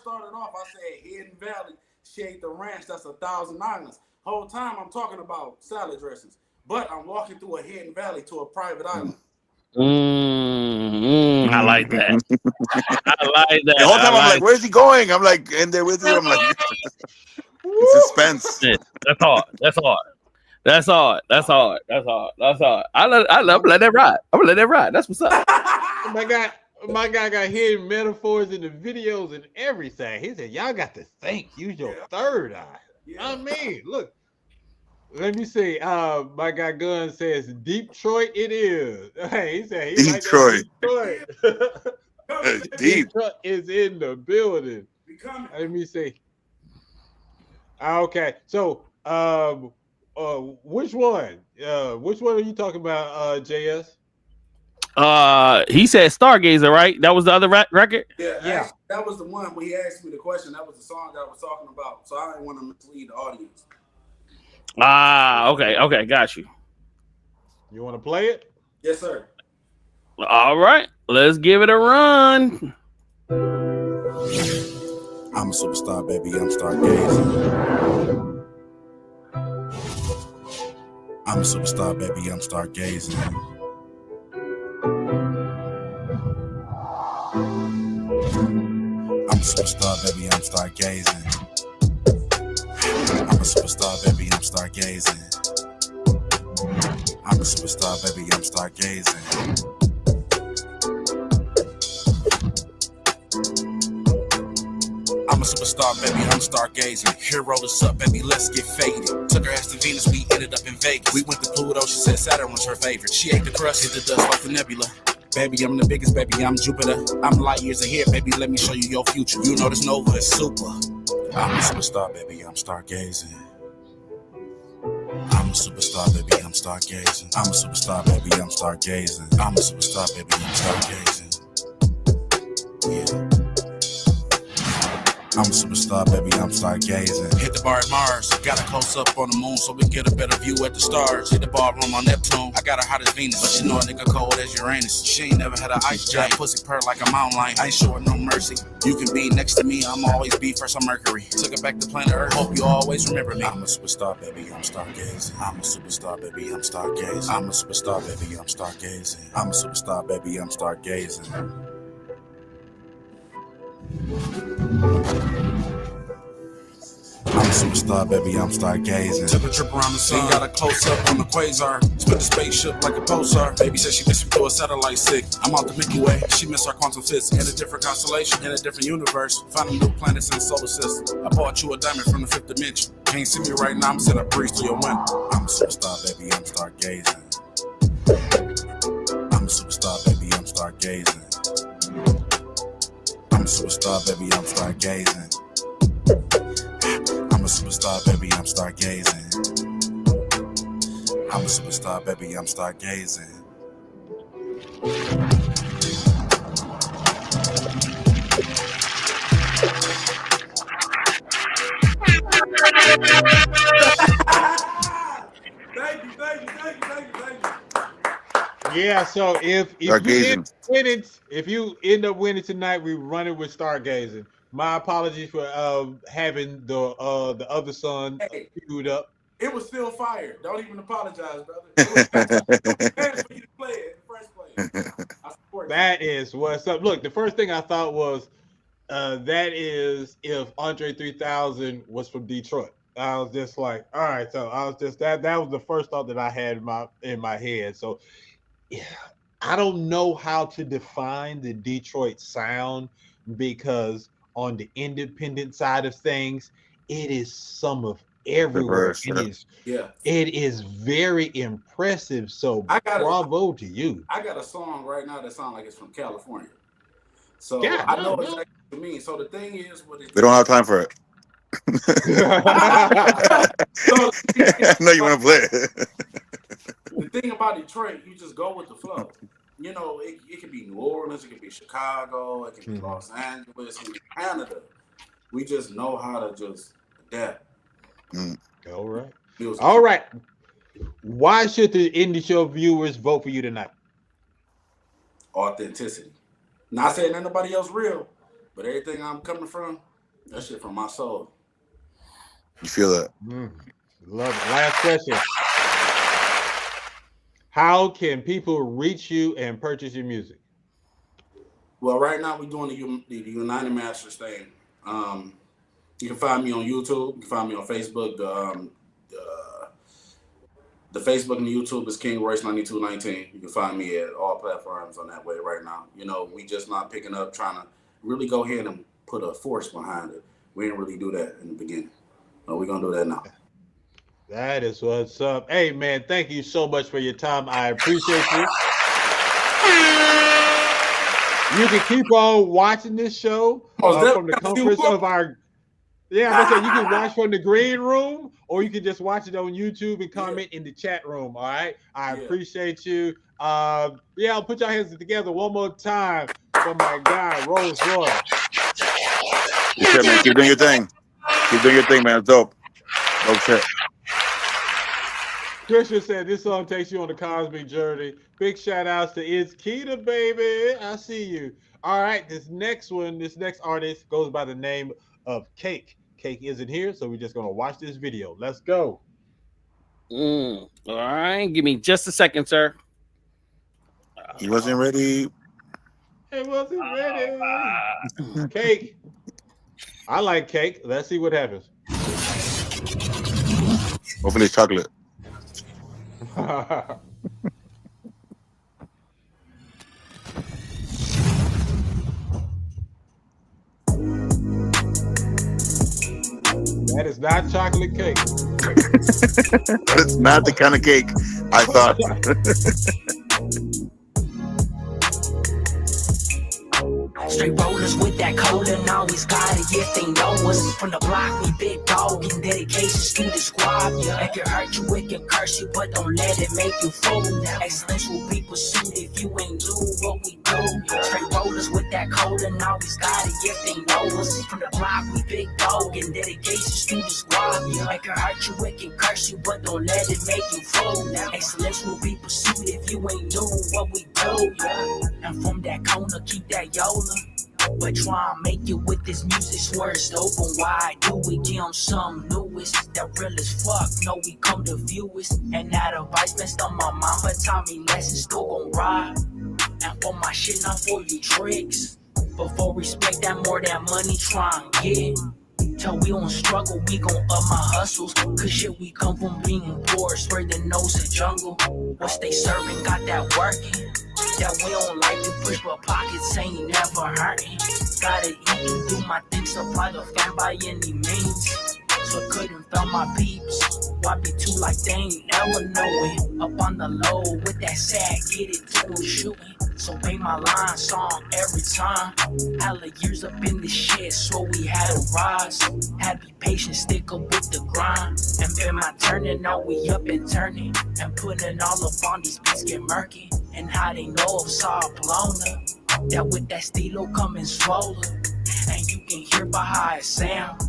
S13: started off, I said Hidden Valley, shade the ranch. That's 1,000 islands. Whole time I'm talking about salad dressings, but I'm walking through a hidden valley to a private island.
S4: I like that. I like that.
S9: The whole time I'm like, where's he going? I'm like in there with you. I'm like, it's suspense.
S4: That's hard. That's hard. I'm gonna let that ride. That's what's up.
S1: My guy got hidden metaphors in the videos and everything. He said, y'all got to think. Use your third eye.
S13: Yeah.
S1: I mean, look. Let me see. My guy Gunn says Detroit it is. Hey, he said he
S9: Detroit.
S1: Like Detroit.
S9: Detroit
S1: is in the building. Let me see. Okay, so which one? Which one are you talking about, JS?
S13: He
S4: said Stargazer, right? That was the other record?
S13: Yeah. Actually, that was the one when he asked me the question. That was the song that I was talking about. So I didn't want to mislead the audience.
S4: Okay, got you.
S1: You want to play it?
S13: Yes, sir.
S4: All right, let's give it a run.
S14: I'm a superstar, baby. I'm stargazing. I'm a superstar, baby. I'm stargazing. I'm a superstar, baby. I'm stargazing. I'm a superstar, baby, I'm stargazing. I'm a superstar, baby, I'm stargazing. I'm a superstar, baby, I'm stargazing. Hero this up, baby, let's get faded. Took her ass to Venus, we ended up in Vegas. We went to Pluto, she said Saturn was her favorite. She ate the crust, hit the dust like the nebula. Baby, I'm the biggest, baby, I'm Jupiter. I'm light years ahead, baby, let me show you your future. You know this Nova is super. I'm a superstar, baby, I'm stargazing. I'm a superstar, baby, I'm stargazing. I'm a superstar, baby, I'm stargazing. I'm a superstar, baby, I'm stargazing. Yeah. I'm a superstar, baby, I'm stargazing. Hit the bar at Mars, got a close up on the moon so we get a better view at the stars. Hit the ballroom on Neptune, I got her hot as Venus, but she know a nigga cold as Uranus. She ain't never had an ice giant, pussy purr like a mountain lion. I ain't showing no mercy. You can be next to me, I'm always be first on Mercury. Took it back to planet Earth, hope you always remember me. I'm a superstar, baby, I'm stargazing. I'm a superstar, baby, I'm stargazing. I'm a superstar, baby, I'm stargazing. I'm a superstar, baby, I'm stargazing. I'm a superstar, baby, I'm stargazing. Took a trip around the sun, got a close up on the quasar. Split the spaceship like a pulsar. Baby said she missed me through a satellite sick. I'm out the Milky Way, she missed our quantum physics. In a different constellation, in a different universe. Finding new planets in the solar system. I bought you a diamond from the fifth dimension. Can't see me right now, I'm set up breeze through your window. I'm a superstar, baby, I'm stargazing. I'm a superstar, baby, I'm stargazing. I'm a superstar, baby, I'm stargazing. I'm a superstar, baby, I'm stargazing. I'm a superstar, baby, I'm stargazing.
S13: Thank you.
S1: Yeah, so if you end up winning tonight, we running with stargazing. My apologies for having the other son queued up.
S13: It was still fire. Don't even apologize, brother. It was bad for you to play it in the first place. I support
S1: That is what's up. Look, the first thing I thought was that is if Andre 3000 was from Detroit. I was just like, all right. So I was just that was the first thought that I had in my head. So yeah, I don't know how to define the Detroit sound because on the independent side of things, it is some of everywhere. It is very impressive. So bravo to you.
S13: I got a song right now that sounds like it's from California. So I know exactly what you mean. So the thing is,
S9: we don't have time for it. I know you want to play it.
S13: The thing about Detroit, you just go with the flow. You know, it could be New Orleans, it could be Chicago, it could be Los Angeles, it could be Canada. We just know how to just adapt.
S1: All right. All right. Why should the Indie Show viewers vote for you tonight?
S13: Authenticity. Not saying that nobody else real, but everything I'm coming from, that shit from my soul.
S9: You feel that?
S1: Love it. Last question. How can people reach you and purchase your music?
S13: Well, right now we're doing the United Masters thing. You can find me on YouTube. You can find me on Facebook. The Facebook and the YouTube is King Royce 9219. You can find me at all platforms on that way right now. You know, we just not picking up, trying to really go ahead and put a force behind it. We didn't really do that in the beginning. But we're going to do that now.
S1: That is what's up. Hey, man, thank you so much for your time. I appreciate you. You can keep on watching this show from the comforts of our... Yeah, like I said, you can watch from the green room, or you can just watch it on YouTube and comment in the chat room. All right, I appreciate you. I'll put your hands together one more time for my guy Rose Roy.
S9: Yeah, man, keep doing your thing. Keep doing your thing, man. It's dope. Dope shit.
S1: Christian said this song takes you on the cosmic journey. Big shout outs to It's Keita, baby. I see you. All right, this next artist goes by the name of Cake. Cake isn't here, so we're just gonna watch this video. Let's go.
S4: All right, give me just a second, sir.
S9: He wasn't ready.
S1: It wasn't ready. Cake. I like cake. Let's see what happens.
S9: Hopefully it's chocolate.
S1: That is not chocolate cake.
S9: That's not the kind of cake I thought.
S15: Straight rollers with that cola and always got it if they know us. From the block, we big dog in dedications to the squad. It can hurt you, it can curse you, but don't let it make you fool. Excellence will be pursued if you ain't do what we do. Straight rollers with that cola and always got it if they know us. From the block, we big dog in dedications to the squad. It can hurt you, it can curse you, but don't let it make you fool. Excellence will be pursued if you ain't do what we do. And from that corner, keep that Yola. But try and make it with this music, swear it's open wide. Do we give them some newest? That real as fuck, know we come to view it. And that advice best on my mama taught me lessons, still gon' ride. And for my shit, not for you tricks. But for respect, that more than money, try and get. Till we don't struggle, we gon' up my hustles. Cause shit, we come from being poor, swear the nose the jungle. What's they serving, got that working. That we don't like to push, but pockets ain't never hurting. Gotta eat and do my thing, supply the fam by any means. So couldn't found my peeps. Why be too like they ain't never knowing? Up on the low with that sad, get it to them shooting. So pay my line song every time. Hella years up in this shit, so we had to rise. Had to be patient, stick up with the grind. And been my turning, now we up and turning. And putting all up on these beats get murky. And how they know I'm all blown up. That with that stilo coming swollen. And you can hear by how it sound.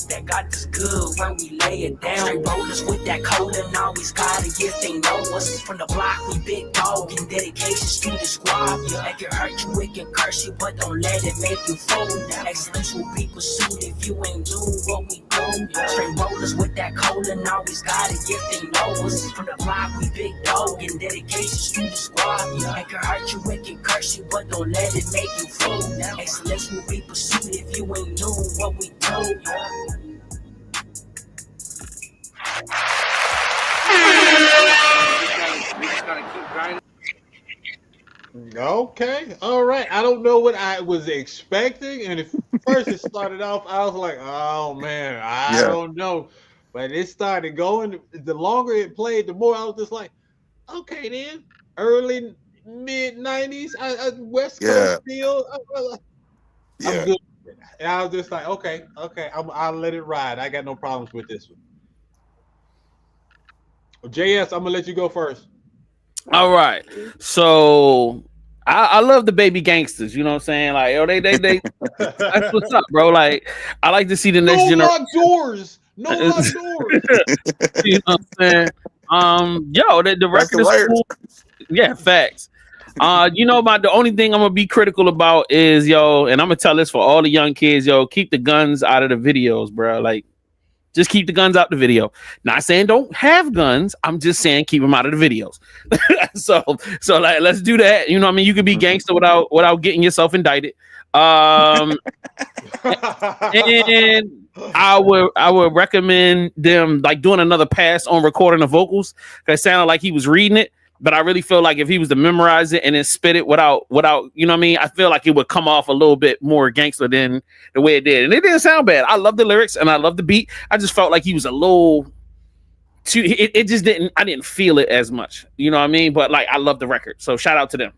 S15: That got this good when we lay it down. Straight rollers with that code and always got it if they know us. From the block, we big dog and dedications to the squad. It can hurt you, it can curse you, but don't let it make you fold. Excellence will be pursued if you ain't do what we do. Straight rollers with that code and always got it if they know us. From the block, we big dog and dedications to the squad. It can hurt you, it can curse you, but don't let it make you fold. Excellence will be pursued if you ain't do what we do.
S1: Okay, all right. I don't know what I was expecting, and if first it started off, I was like, "Oh man, I don't know," but it started going. The longer it played, the more I was just like, "Okay, then." Early mid '90s, West Coast feel. I'm good. And I was just like, "Okay, I'll let it ride. I got no problems with this one." JS, I'm gonna let you go first.
S4: All right. So I love the baby gangsters, you know what I'm saying? Like, yo, they that's what's up, bro. Like, I like to see the next generation.
S1: Lock doors. No lock doors.
S4: You know what I'm saying? Yo, the record is cool. Yeah, facts. You know, the only thing I'm gonna be critical about is, yo, and I'm gonna tell this for all the young kids, yo, keep the guns out of the videos, bro. Like, just keep the guns out the video. Not saying don't have guns. I'm just saying keep them out of the videos. so like, let's do that. You know what I mean? You could be gangster without getting yourself indicted. And I would recommend them like doing another pass on recording the vocals. It sounded like he was reading it. But I really feel like if he was to memorize it and then spit it without, you know what I mean? I feel like it would come off a little bit more gangster than the way it did. And it didn't sound bad. I love the lyrics and I love the beat. I just felt like he was a little too, it just didn't, I didn't feel it as much. You know what I mean? But like, I love the record. So shout out to them.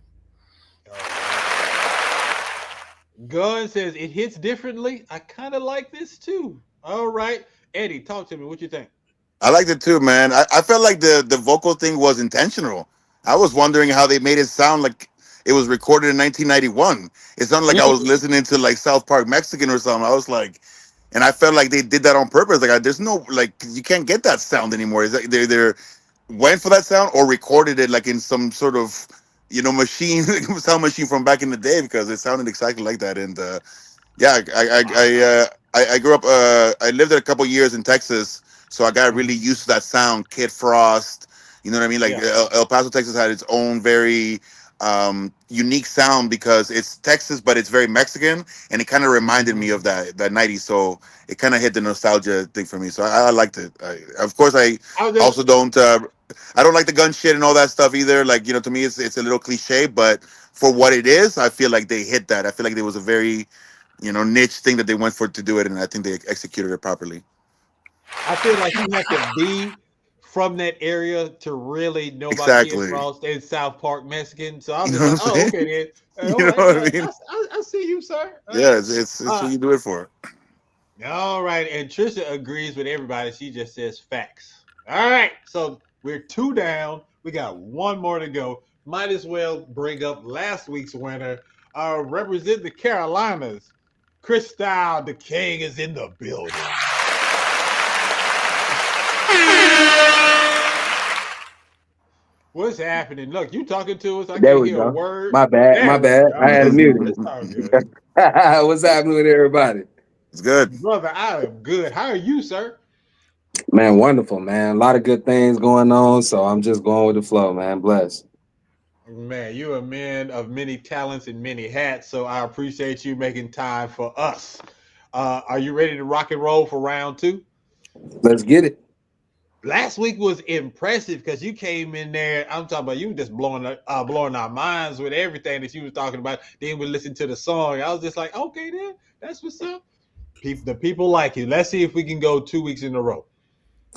S1: Gun says it hits differently. I kind of like this too. All right. Eddie, talk to me. What you think?
S9: I liked it too, man. I felt like the vocal thing was intentional. I was wondering how they made it sound like it was recorded in 1991. It sounded like I was listening to like South Park Mexican or something. I was like, and I felt like they did that on purpose. Like, there's no, like, you can't get that sound anymore. It's like they went for that sound or recorded it like in some sort of, you know, machine, sound machine from back in the day, because it sounded exactly like that. And yeah, I grew up. I lived a couple years in Texas. So I got really used to that sound, Kid Frost. You know what I mean? Like El Paso, Texas had its own very unique sound because it's Texas, but it's very Mexican, and it kind of reminded me of that 90s. So it kind of hit the nostalgia thing for me. So I liked it. Of course, I also don't. I don't like the gun shit and all that stuff either. Like, you know, to me, it's a little cliche, but for what it is, I feel like they hit that. I feel like there was a very, you know, niche thing that they went for to do it, and I think they executed it properly.
S1: I feel like you have to be from that area to really know about Kid Frost and South Park Mexican. So I'm just like, oh, okay, then.
S9: You know what I mean?
S1: I see you, sir.
S9: Yeah, it's what you do it for.
S1: All right, and Trisha agrees with everybody. She just says facts. All right, so we're 2 down. We got 1 more to go. Might as well bring up last week's winner. Represent the Carolinas. Christou, DaKeeng, is in the building. What's happening? Look, you talking to us. I can't hear a word.
S16: My bad. I had it muted. What's happening with everybody?
S9: It's good.
S1: Brother, I am good. How are you, sir?
S16: Man, wonderful, man. A lot of good things going on, so I'm just going with the flow, man. Bless.
S1: Man, you're a man of many talents and many hats, so I appreciate you making time for us. Are you ready to rock and roll for round 2?
S16: Let's get it.
S1: Last week was impressive because you came in there. I'm talking about you just blowing our minds with everything that you was talking about. Then we listened to the song. I was just like, okay, then that's what's up. The people like you. Let's see if we can go 2 weeks in a row.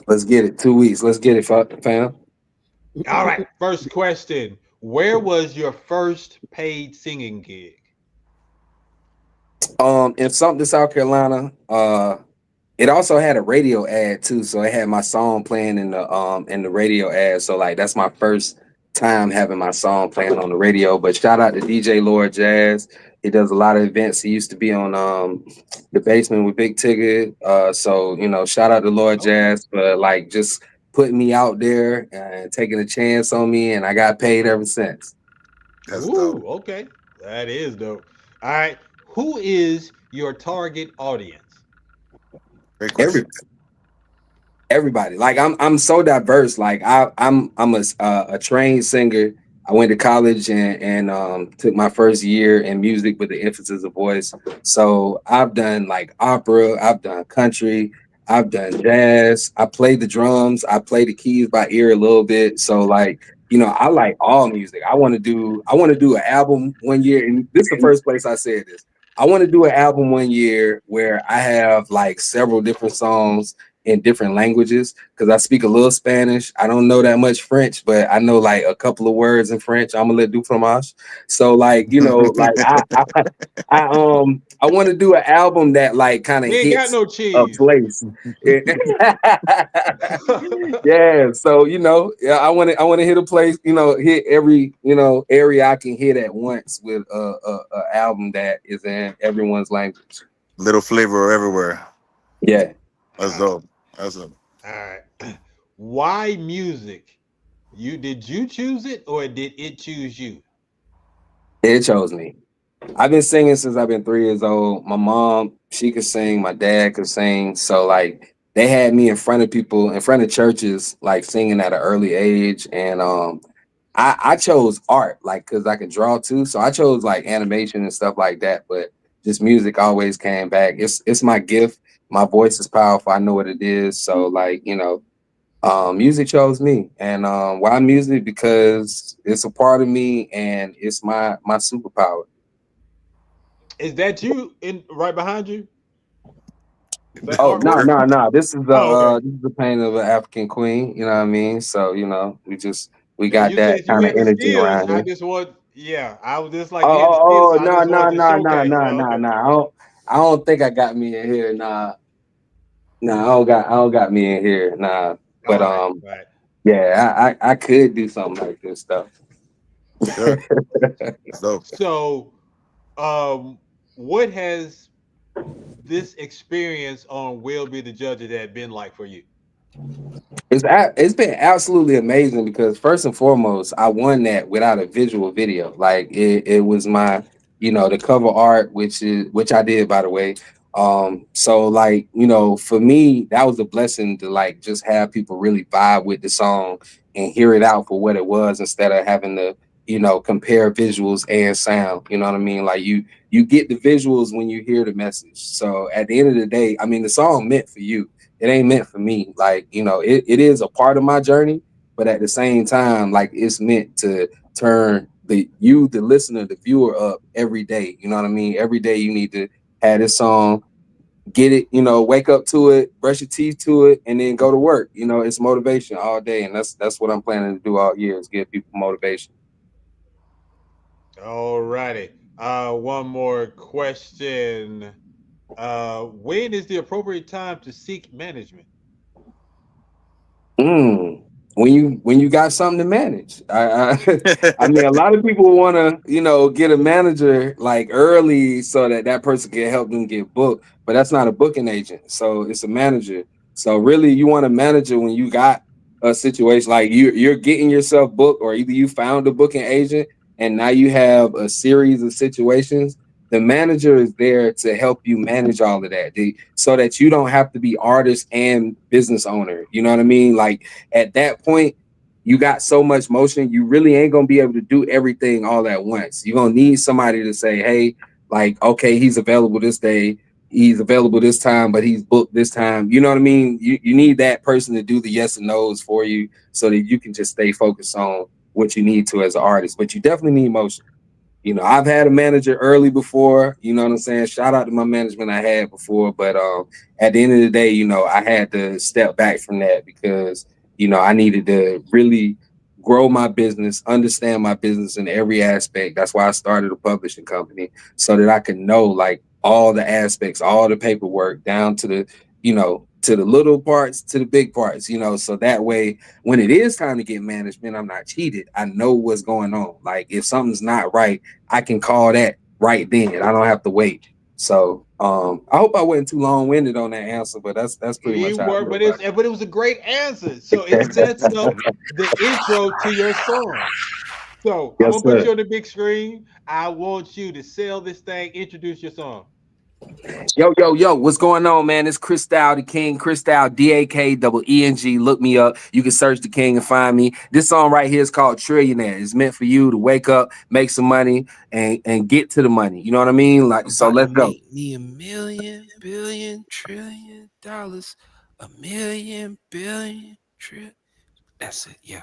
S16: Let's get it. 2 weeks. Let's get it, fam.
S1: All right. First question: where was your first paid singing gig?
S16: In Sumter, South Carolina. It also had a radio ad too, so it had my song playing in the radio ad. So like that's my first time having my song playing on the radio. But shout out to DJ Lord Jazz. He does a lot of events. He used to be on The Basement with Big Ticket. So you know, shout out to Lord Jazz for like just putting me out there and taking a chance on me, and I got paid ever since.
S9: That's
S1: Ooh,
S9: dope.
S1: okay. That is dope. All right. Who is your target audience?
S9: Great question.
S16: Everybody. Like I'm so diverse. Like I'm a trained singer. I went to college and took my first year in music with the emphasis of voice. So I've done like opera, I've done country, I've done jazz. I play the drums, I play the keys by ear a little bit. So like, you know, I like all music. I want to do an album one year, and this is the first place I said this. I want to do an album one year where I have like several different songs in different languages, because I speak a little Spanish. I don't know that much French, but I know like a couple of words in French. I'm gonna let du fromage. So like, you know, like I want to do an album that like kind of
S1: We ain't got
S16: hits
S1: no
S16: a
S1: cheese.
S16: place. Yeah, so you know, yeah, I want to hit a place, you know, hit every, you know, area I can hit at once with a album that is in everyone's language.
S9: Little flavor everywhere.
S16: Yeah,
S9: that's dope. That's dope.
S1: All right. Why music? Did you choose it or did it choose you?
S16: it chose me. I've been singing since I've been 3 years old. My mom, she could sing. My dad could sing. So like they had me in front of people, in front of churches, like singing at an early age. And I chose art, like because I could draw too. So I chose like animation and stuff like that. But just music always came back. It's my gift. My voice is powerful. I know what it is. So like, you know, music chose me. And why music? Because it's a part of me and it's my superpower.
S1: Is that you in right behind you?
S16: Oh no! This is
S1: okay.
S16: this is the pain of an African queen. You know what I mean? So you know, we
S1: Yeah,
S16: got
S1: you
S16: that
S1: said you
S16: kind of
S1: had the
S16: energy
S1: skills.
S16: around
S1: I
S16: here.
S1: just want, yeah, I was just like you had the skills.
S16: Oh
S1: So I
S16: no
S1: just
S16: no
S1: wanted to
S16: no no
S1: showcase.
S16: no
S1: Oh,
S16: no
S1: okay.
S16: no! I don't think I got me in here. Nah, I don't got me in here. Nah, but
S1: Right.
S16: yeah, I could do something like this stuff.
S9: Sure. So
S1: So, what has this experience on Will Be the Judge of That been like for you?
S16: It's been absolutely amazing because first and foremost, I won that without a visual video. Like it was my, you know, the cover art, which I did, by the way. So like, you know, for me, that was a blessing to like just have people really vibe with the song and hear it out for what it was instead of having to, you know, compare visuals and sound. You know what I mean? Like you get the visuals when you hear the message. So at the end of the day, I mean, the song meant for you. It ain't meant for me. Like, you know, it is a part of my journey, but at the same time, like it's meant to turn the listener, the viewer up every day. You know what I mean? Every day you need to have this song, get it, you know, wake up to it, brush your teeth to it, and then go to work. You know, it's motivation all day. And that's what I'm planning to do all year is give people motivation.
S1: All righty. One more question. When is the appropriate time to seek management?
S16: When you got something to manage. I mean, a lot of people want to, you know, get a manager like early so that person can help them get booked, but that's not a booking agent. So it's a manager. So really, you want a manager when you got a situation like you're getting yourself booked, or either you found a booking agent and now you have a series of situations. The manager is there to help you manage all of that, so that you don't have to be artist and business owner. You know what I mean? Like at that point, you got so much motion, you really ain't gonna be able to do everything all at once. You're gonna need somebody to say, hey, like, okay, he's available this day. he's available this time, but he's booked this time. You know what I mean? You need that person to do the yes and no's for you so that you can just stay focused on what you need to as an artist. But you definitely need motion. You know, I've had a manager early before, you know what I'm saying? Shout out to my management I had before. But at the end of the day, you know, I had to step back from that because, you know, I needed to really grow my business, understand my business in every aspect. That's why I started a publishing company, so that I can know like all the aspects, all the paperwork down to the, you know, to the little parts, to the big parts, you know, so that way when it is time to get management, I'm not cheated. I know what's going on. Like if something's not right, I can call that right then. I don't have to wait. So I hope I wasn't too long-winded on that answer, but that's pretty much how
S1: but it was a great answer. So it sets up the intro to your song. So I'm gonna put you on the big screen. I want you to sell this thing, introduce your song.
S16: Yo, what's going on, man? It's Christou, DaKeeng, Christou, DaKeeng. Look me up. You can search DaKeeng and find me. This song right here is called Trillionaire. It's meant for you to wake up, make some money, and get to the money. You know what I mean? Like, so let's go.
S6: Me $1 million, billion, trillion dollars, $1 million, billion, trillion. That's it, yeah.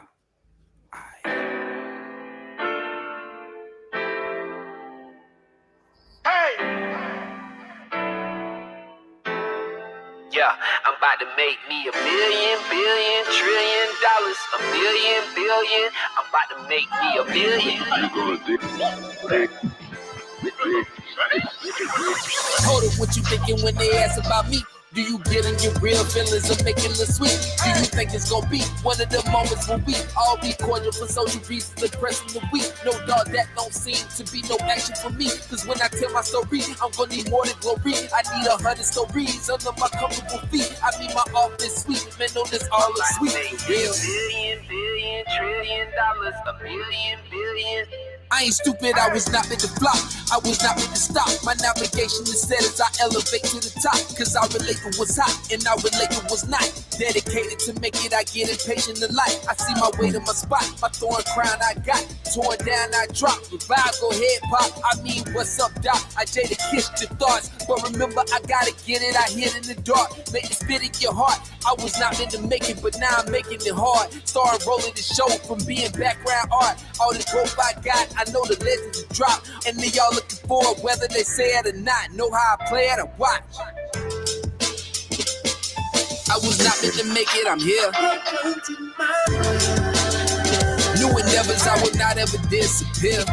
S17: Yeah, I'm about to make me $1 million, billion, trillion dollars, $1 million, billion. I'm about to make me $1 billion.
S18: Hold up, what you thinking when they ask about me? Do you get in your real feelings of making it sweet? Do you think it's gonna be one of the moments when we all be cordial for social reasons, impressing the weak? No dog, that don't seem to be no action for me. Cause when I tell my story, I'm gonna need more than glory. I need 100 stories under my comfortable feet. I mean my office suite, man, know this all is sweet. Real.
S17: $1 billion, billion, trillion dollars, $1 million, billion.
S18: I ain't stupid, I was not meant to flop. I was not meant to stop. My navigation is set as I elevate to the top. Cause I relate to what's hot and I relate to what's not. Dedicated to make it, I get impatient to life. I see my way to my spot. My thorn crown I got. Torn down, I drop. Revive, go ahead, pop. I mean, what's up, doc? I jada kissed your thoughts. But remember, I gotta get it. I hid in the dark. Make it spit in your heart. I was not meant to make it, but now I'm making it hard. Started rolling the show from being background art. All this growth I got, I know the legends will drop. And then y'all looking for it, whether they say it or not. Know how I play it or watch. I was not meant to make it, I'm here. New endeavors, I would not ever disappear.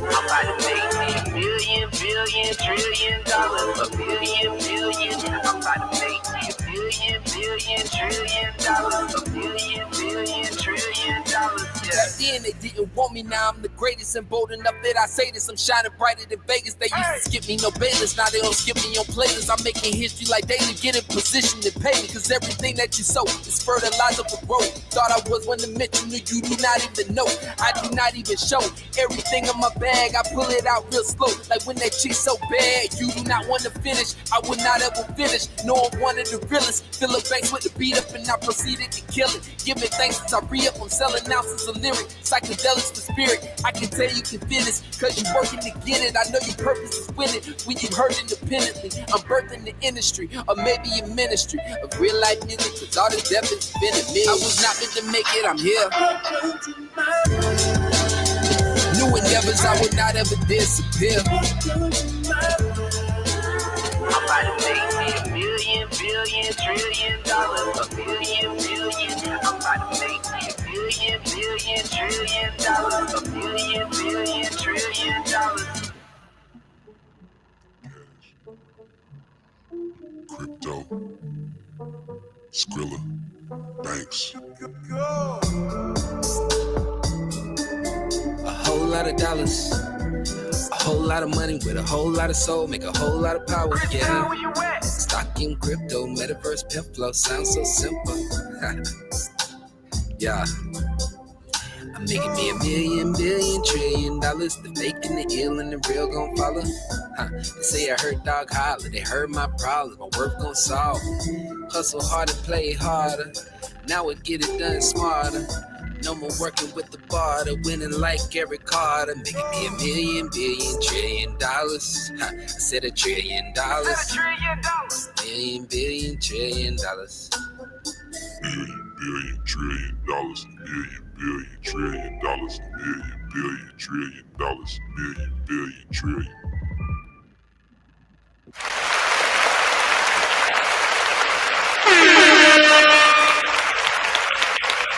S17: I'm about to make me $1 million, billion, trillion dollars, $1 million, billion. I'm about to make me $1 billion, billion, trillion dollars, $1 million, billion, trillion dollars.
S18: Back then they didn't want me, now I'm the greatest and bold enough that I say this. I'm shining brighter than Vegas. They used to skip me, no bailiffs. Now they don't skip me on playlists. I'm making history like daily, get in position to pay me. Cause everything that you sow is fertilizer for growth. Thought I was one to mention you, you do not even know. I do not even show everything in my bag. I pull it out real slow, like when that chick's so bad. You do not want to finish, I would not ever finish. No, I'm one of the realest. Fill up banks with the beat up and I proceeded to kill it. Give it thanks as I re-up, I'm selling ounces of lyric. Psychedelics for spirit, I can tell you can feel this. Cause you working to get it, I know your purpose is winning. When you heard independently, I'm birthing the industry. Or maybe a ministry of real life music. Cause all this depth has been in me. I was not meant to make it, I'm here. New endeavors, I would not ever disappear.
S17: I'm about to make me $1 million, billion, trillion dollars, $1 million, billion. I'm about to make me $1 billion, billion, trillion dollars, $1 million, billion, trillion dollars.
S19: Crypto, Skrilla, Banks.
S18: A whole lot of dollars, a whole lot of money with a whole lot of soul, make a whole lot of power, yeah. Stock in crypto, metaverse, pimp flow, sounds so simple. Yeah. I'm making me $1 million, billion, trillion dollars. The fake and the ill and the real gon' follow. They say I heard dog holler, they heard my problem, my work gon' solve. Hustle harder, play harder. Now I get it done smarter. No more working with the bar to winning like Eric Carter. Making me $1 million, billion, trillion dollars. Ha, I said $1 trillion. Million, billion, trillion dollars.
S19: Million, billion, trillion dollars. Million, billion, trillion dollars. Million, billion, trillion dollars. Million, billion, trillion.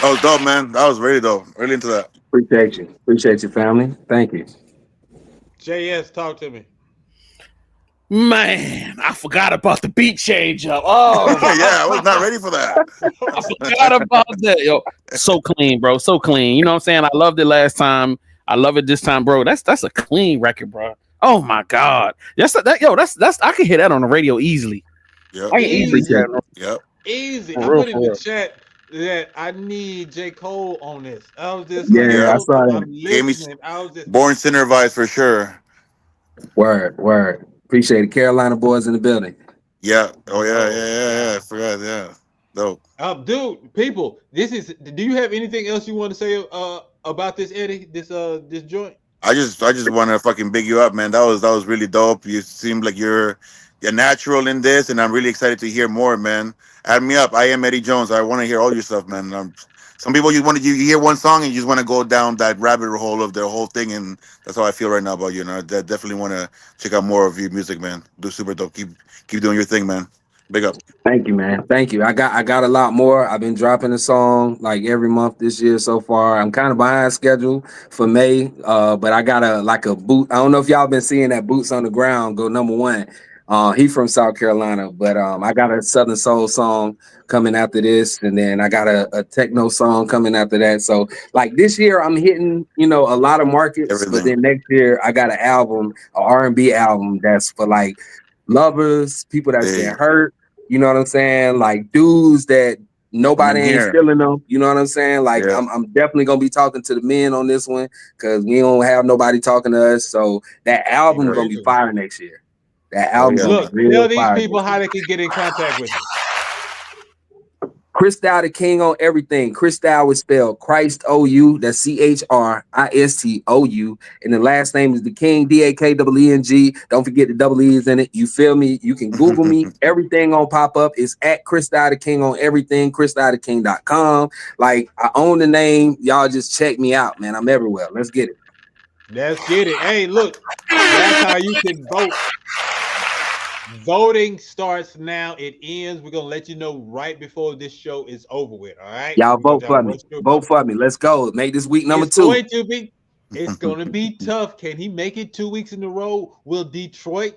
S9: That was dope, man. That was really dope. Really into that.
S16: Appreciate you, family. Thank you.
S1: JS, talk to me.
S4: Man, I forgot about the beat change up. Oh,
S9: yeah, I was not ready for that.
S4: I forgot about that. Yo, so clean, bro. So clean. You know what I'm saying? I loved it last time. I love it this time, bro. That's a clean record, bro. Oh my God. That's I can hear that on the radio easily.
S9: Yep.
S4: I can easily hear that.
S9: Yep.
S1: Easy.
S4: For
S1: I
S4: real,
S1: put in
S4: for
S1: the
S4: real.
S1: chat that I need J. Cole on this. I was just
S16: Yeah, I saw that.
S1: I'm listening. I was just
S9: Born Sinner vibes for sure.
S16: Word. Appreciate it. Carolina boys in the building.
S9: Yeah. Oh yeah. I forgot. Yeah. Dope.
S1: Dude, people, this is. Do you have anything else you want to say about this, Eddie? This joint?
S9: I just want to fucking big you up, man. That was really dope. You seem like you're natural in this, and I'm really excited to hear more, man. Add me up. I am Eddy Jones. I want to hear all your stuff, man. Some people you hear one song and you just want to go down that rabbit hole of the whole thing, and that's how I feel right now about you. And I definitely want to check out more of your music, man. Do super dope. Keep doing your thing, man. Big up.
S16: Thank you, man. Thank you. I got a lot more. I've been dropping a song like every month this year so far. I'm kind of behind schedule for May, but I got a boot. I don't know if y'all been seeing that Boots on the Ground go #1. He from South Carolina, but I got a Southern Soul song coming after this, and then I got a techno song coming after that. So like this year, I'm hitting a lot of markets,
S9: Everything.
S16: but then next year I got an album, a R&B album that's for like lovers, people that's been hurt. You know what I'm saying? Like dudes that nobody ain't feeling them. You know what I'm saying? Like I'm definitely gonna be talking to the men on this one because we don't have nobody talking to us. So that album gonna be fire next year. That album gonna be real
S1: tell these
S16: fire.
S1: people how they can get in contact with you.
S16: Christou DaKeeng on everything. Christou is spelled Christou. That's CHRISTOU. And the last name is DaKeeng, DAKEENG. Don't forget the double E's in it. You feel me? You can Google me. Everything on pop up is at Christou DaKeeng on everything. ChristouDaKeeng.com. Like I own the name. Y'all just check me out, man. I'm everywhere. Let's get it.
S1: Let's get it. Hey, look, that's how you can vote. Voting starts now. It ends. We're gonna let you know right before this show is over with. All right.
S16: Y'all vote for me. Vote for me. Let's go. Make this week number 2.
S1: It's going to be tough. Can he make it 2 weeks in a row? Will Detroit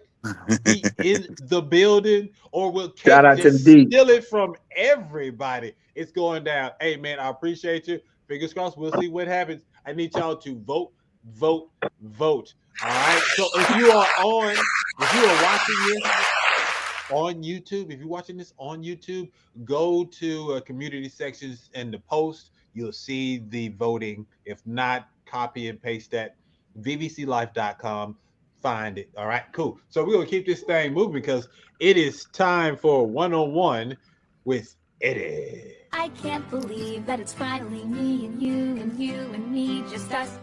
S1: be in the building, or will Kate just steal it from everybody? It's going down. Hey man, I appreciate you. Fingers crossed. We'll see what happens. I need y'all to vote. All right. So if you are watching this on YouTube, if you're watching this on YouTube, go to community sections and the post. You'll see the voting. If not, copy and paste that. VVClife.com. Find it. All right. Cool. So we're gonna keep this thing moving because it is time for one-on-one with Eddie.
S20: I can't believe that it's finally me and you and you and me, just us.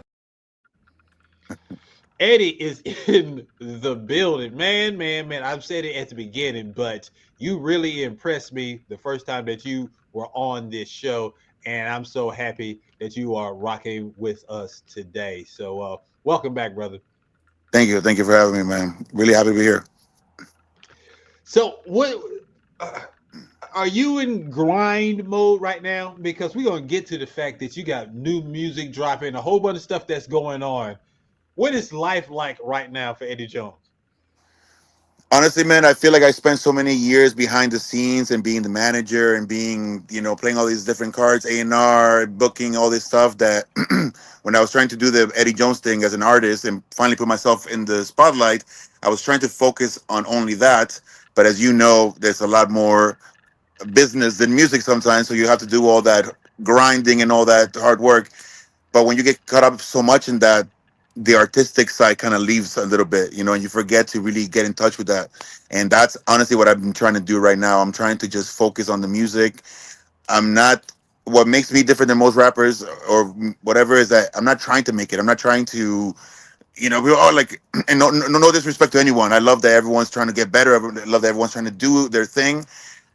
S1: Eddie is in the building. Man. I've said it at the beginning, but you really impressed me the first time that you were on this show, and I'm so happy that you are rocking with us today. So welcome back, brother.
S9: Thank you for having me, man. Really happy to be here.
S1: So what are you in grind mode right now? Because we're going to get to the fact that you got new music dropping, a whole bunch of stuff that's going on. What is life like right now for Eddy Jones?
S9: Honestly, man, I feel like I spent so many years behind the scenes and being the manager and being, playing all these different cards, A&R, booking, all this stuff that when I was trying to do the Eddy Jones thing as an artist and finally put myself in the spotlight, I was trying to focus on only that. But as you know, there's a lot more business than music sometimes. So you have to do all that grinding and all that hard work. But when you get caught up so much in that, the artistic side kind of leaves a little bit, and you forget to really get in touch with that. And that's honestly what I've been trying to do right now. I'm trying to just focus on the music. I'm not what makes me different than most rappers or whatever is that I'm not trying to make it. I'm not trying to, we're all like, and no disrespect to anyone. I love that everyone's trying to get better. I love that everyone's trying to do their thing,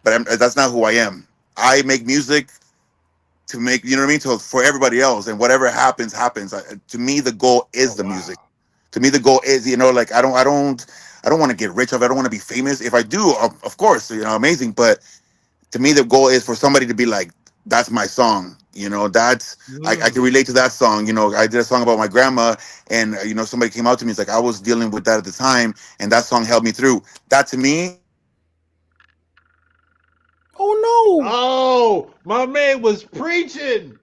S9: but that's not who I am. I make music to make, you know what I mean, for everybody else, and whatever happens. To me, the goal is the music. To me, the goal is, like I don't want to get rich of it. I don't want to be famous. If I do, of course, amazing. But to me, the goal is for somebody to be like, that's my song. I can relate to that song. I did a song about my grandma, and somebody came out to me. It's like I was dealing with that at the time, and that song helped me through. That to me.
S4: Oh no!
S1: Oh, my man was preaching.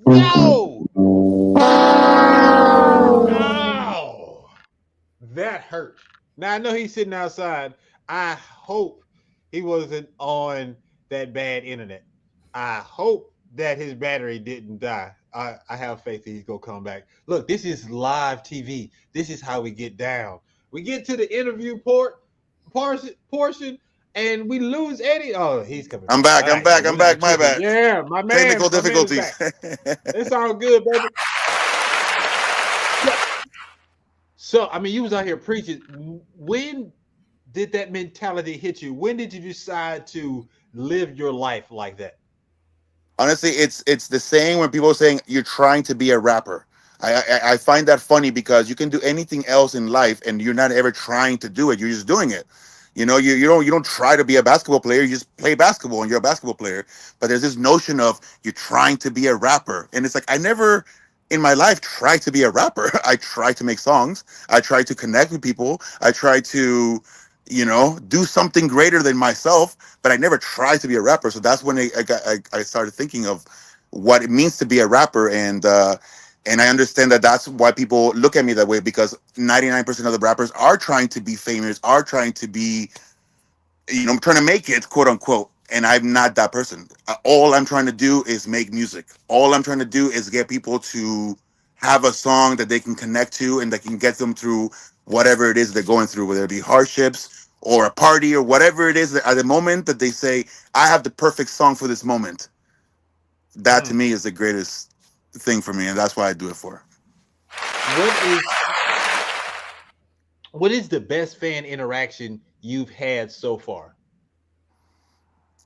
S1: Yo! Ow! That hurt. Now I know he's sitting outside. I hope he wasn't on that bad internet. I hope that his battery didn't die. I have faith that he's gonna come back. Look, this is live TV. This is how we get down. We get to the interview portion, and we lose Eddy. Oh, he's coming
S9: I'm
S1: back.
S9: back.
S1: All
S9: I'm
S1: right, so
S9: back.
S1: we're
S9: I'm
S1: not
S9: back. My
S1: tripping.
S9: bad.
S1: Yeah,
S9: Technical
S1: my man is
S9: difficulties.
S1: back. It's all good, baby. So, I mean, you was out here preaching. When did that mentality hit you? When did you decide to live your life like that?
S9: Honestly, it's the saying when people are saying you're trying to be a rapper. I find that funny because you can do anything else in life and you're not ever trying to do it. You're just doing it. You don't try to be a basketball player. You just play basketball and you're a basketball player. But there's this notion of you're trying to be a rapper, and it's like I never in my life tried to be a rapper. I try to make songs. I try to connect with people. I try to do something greater than myself, but I never tried to be a rapper. So that's when I started thinking of what it means to be a rapper, and I understand that that's why people look at me that way, because 99% of the rappers are trying to be famous, are trying to be, trying to make it, quote unquote. And I'm not that person. All I'm trying to do is make music. All I'm trying to do is get people to have a song that they can connect to and that can get them through whatever it is they're going through, whether it be hardships or a party or whatever it is, that at the moment that they say, I have the perfect song for this moment. That to me is the greatest thing for me, and that's why I do it for.
S1: What is the best fan interaction you've had so far?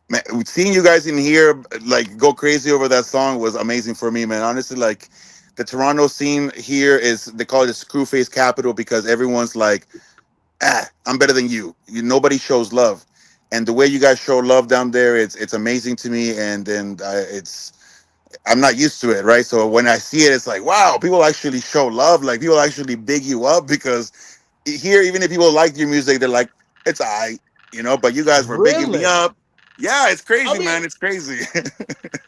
S9: Man, seeing you guys in here like go crazy over that song was amazing for me, man. Honestly, like the Toronto scene here is, they call it the Screwface capital, because everyone's like, I'm better than you. Nobody shows love, and the way you guys show love down there, it's amazing to me, and I'm not used to it, right? So when I see it, it's like, wow, people actually show love, like people actually big you up, because here, even if people like your music, they're like, it's but you guys were bigging me
S1: Really?
S9: up. Yeah, it's
S1: I
S9: crazy,
S1: mean,
S9: man. It's crazy.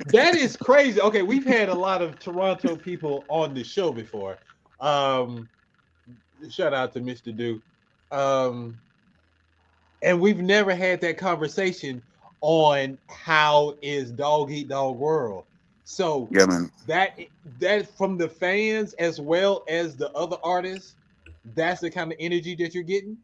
S1: that is crazy. Okay, we've had a lot of Toronto people on the show before. Um, Shout out to Mr. Duke. Um, and we've never had that conversation on how is dog eat dog world. So
S9: Yeah, man.
S1: that that from the fans as well as the other artists, that's the kind of energy that you're getting.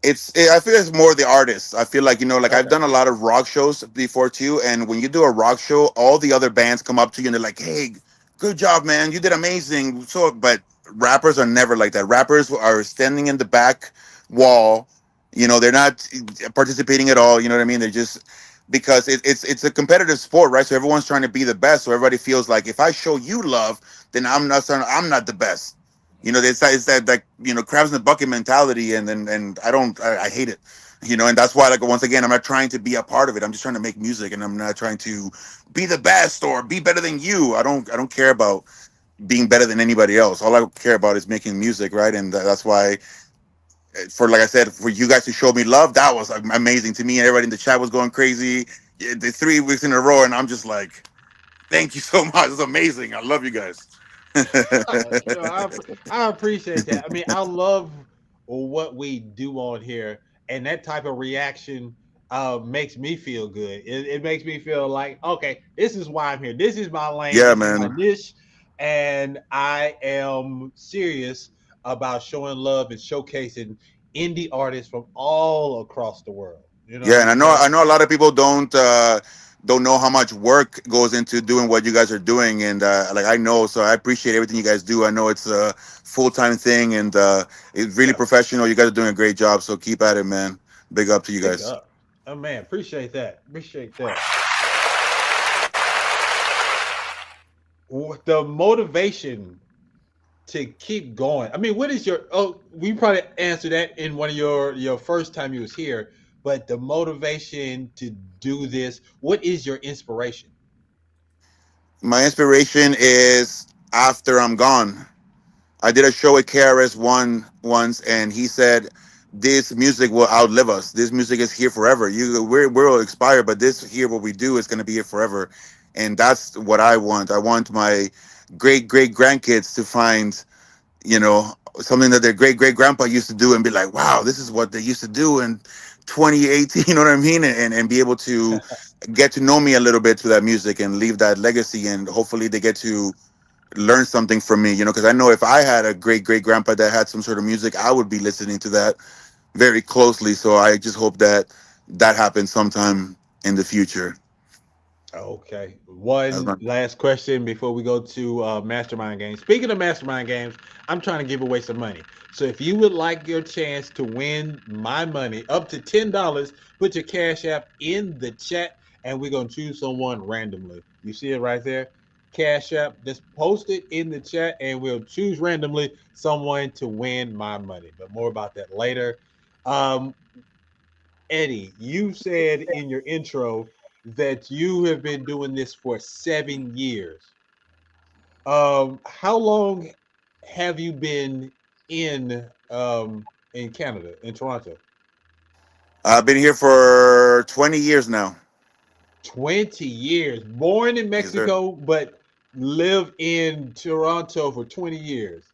S9: I feel it's more the artists. I feel like, like I've
S1: Okay.
S9: done a lot of rock shows before too, and when you do a rock show, all the other bands come up to you and they're like, hey, good job, man, you did amazing. So but rappers are never like that. Rappers are standing in the back wall, they're not participating at all, you know what I mean? They're just, because it's a competitive sport, right? So everyone's trying to be the best, so everybody feels like if I show you love, then I'm not the best. It's that like, crabs in the bucket mentality, and I hate it. And that's why, like, once again, I'm not trying to be a part of it. I'm just trying to make music, and I'm not trying to be the best or be better than you. I don't care about being better than anybody else. All I care about is making music, right? And that's why, for, like I said, for you guys to show me love, that was amazing to me. Everybody in the chat was going crazy. The 3 weeks in a row, and I'm just like, thank you so much. It's amazing. I love you guys.
S1: I appreciate that. I mean, I love what we do on here, and that type of reaction makes me feel good. It makes me feel like, okay, this is why I'm here. This is my lane.
S9: Yeah,
S1: This is my
S9: man.
S1: niche, and I am serious about showing love and showcasing indie artists from all across the world. You know what
S9: Yeah, and
S1: I'm
S9: I know
S1: saying?
S9: I know a lot of people don't don't know how much work goes into doing what you guys are doing, and like I know, so I appreciate everything you guys do. I know it's a full-time thing, and it's really professional. You guys are doing a great job, so keep at it, man. Big up to you
S1: Big
S9: guys.
S1: up. Oh man, appreciate that. Appreciate that. The motivation to keep going. I mean, what is your? Oh, we probably answered that in one of your first time you was here. But the motivation to do this. What is your inspiration?
S9: My inspiration is after I'm gone. I did a show at KRS One once, and he said, "This music will outlive us. This music is here forever. We'll expire, but this here, what we do, is going to be here forever." And that's what I want. I want my great grandkids to find, you know, something that their great grandpa used to do, and be like, "Wow, this is what they used to do in 2018." You know what I mean? And be able to get to know me a little bit through that music and leave that legacy, and hopefully they get to learn something from me, you know, because I know if I had a great grandpa that had some sort of music, I would be listening to that very closely. So I just hope that that happens sometime in the future.
S1: Okay.
S9: That's
S1: One
S9: my-
S1: last question before we go to mastermind games. Speaking of mastermind games, I'm trying to give away some money. So if you would like your chance to win my money up to $10, put your cash app in the chat and we're gonna choose someone randomly. You see it right there? Cash app, just post it in the chat and we'll choose randomly someone to win my money. But more about that later. Um, Eddy, you said in your intro that you have been doing this for 7 years. How long have you been in Canada, in Toronto?
S9: I've been here for 20 years now.
S1: 20 years. Born in
S9: Yes, sir.
S1: Mexico, but live in Toronto for 20 years.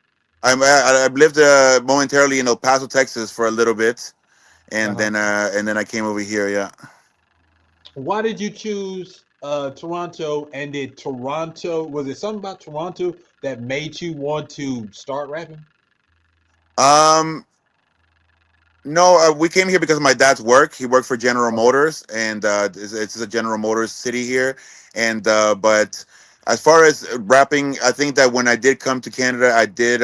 S9: I've lived momentarily in El Paso, Texas, for a little bit,
S1: Uh-huh.
S9: and then I came over here. Yeah.
S1: Why did you choose Toronto? And did Toronto, was it something about Toronto that made you want to start rapping?
S9: Um, No, we came here because of my dad's work. He worked for General
S1: Okay.
S9: Motors, and it's a General Motors city here. And but as far as rapping, I think that when I did come to Canada, I did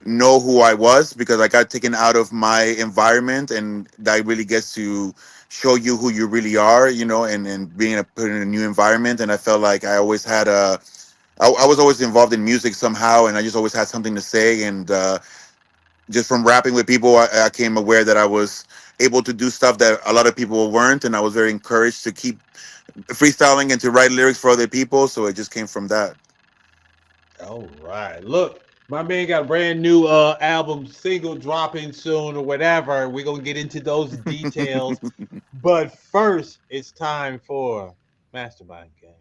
S9: know who I was because I got taken out of my environment, and that really gets to show you who you really are, you know, and being put in a new environment. And I felt like I always had I was always involved in music somehow, and I just always had something to say. And just from rapping with people, I came aware that I was able to do stuff that a lot of people weren't, and I was very encouraged to keep freestyling and to write lyrics for other people. So it just came from that.
S1: All right. Look, my man got a brand new album single dropping soon or whatever. We're gonna get into those details. But first, it's time for Mastermind Game.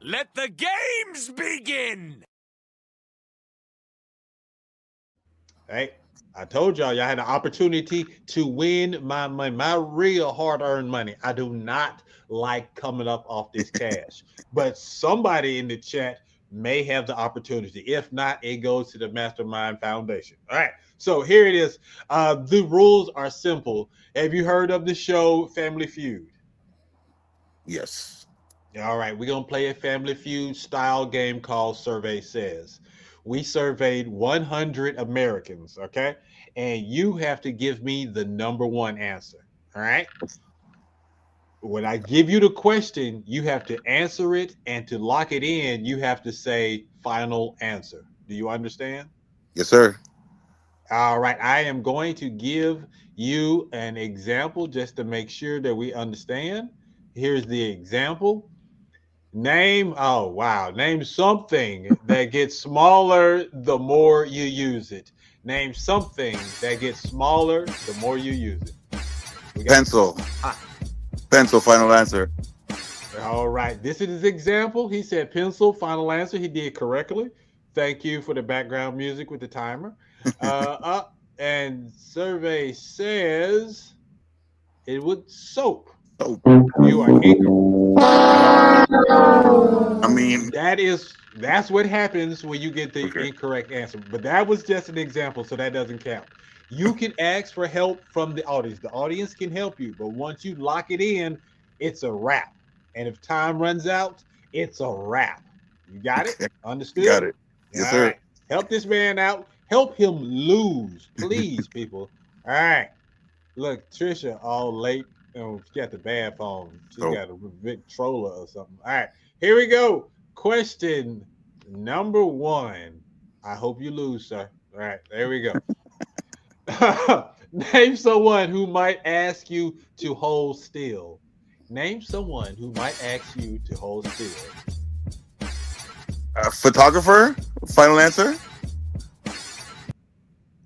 S3: Let the games begin!
S1: Hey, I told y'all had an opportunity to win my money, my real hard-earned money. I do not like coming up off this cash, but somebody in the chat may have the opportunity. If not, it goes to the Mastermind Foundation. All right. So here it is. The rules are simple. Have you heard of the show Family Feud?
S9: Yes.
S1: All right, we're gonna play a Family Feud style game called Survey Says. We surveyed 100 Americans, okay? And you have to give me the number one answer. All right. When I give you the question, you have to answer it, and to lock it in, you have to say final answer. Do you understand?
S9: Yes, sir.
S1: All right, I am going to give you an example just to make sure that we understand. Here's the example. Name something that gets smaller the more you use it. Name something that gets smaller the more you use it. We got
S9: Pencil.
S1: time.
S9: Pencil. Final answer.
S1: All right, this is his example. He said pencil, final answer. He did correctly. Thank you for the background music with the timer. And survey says it was soap.
S9: Oh,
S1: You are incorrect.
S9: I mean,
S1: That's what happens when you get the
S9: okay.
S1: incorrect answer. But that was just an example, so that doesn't count. You can ask for help from the audience. The audience can help you, but once you lock it in, it's a wrap. And if time runs out, it's a wrap. You got it? Understood?
S9: Got it. Yes,
S1: All
S9: sir.
S1: right. Help this man out. Help him lose, please, people. All right. Look, Trisha all late. She got the bad phone. She got a big troller or something. All right. Here we go. Question number 1. I hope you lose, sir. All right. There we go. Name someone who might ask you to hold still. Name someone who might ask you to hold still.
S9: Photographer? Final answer?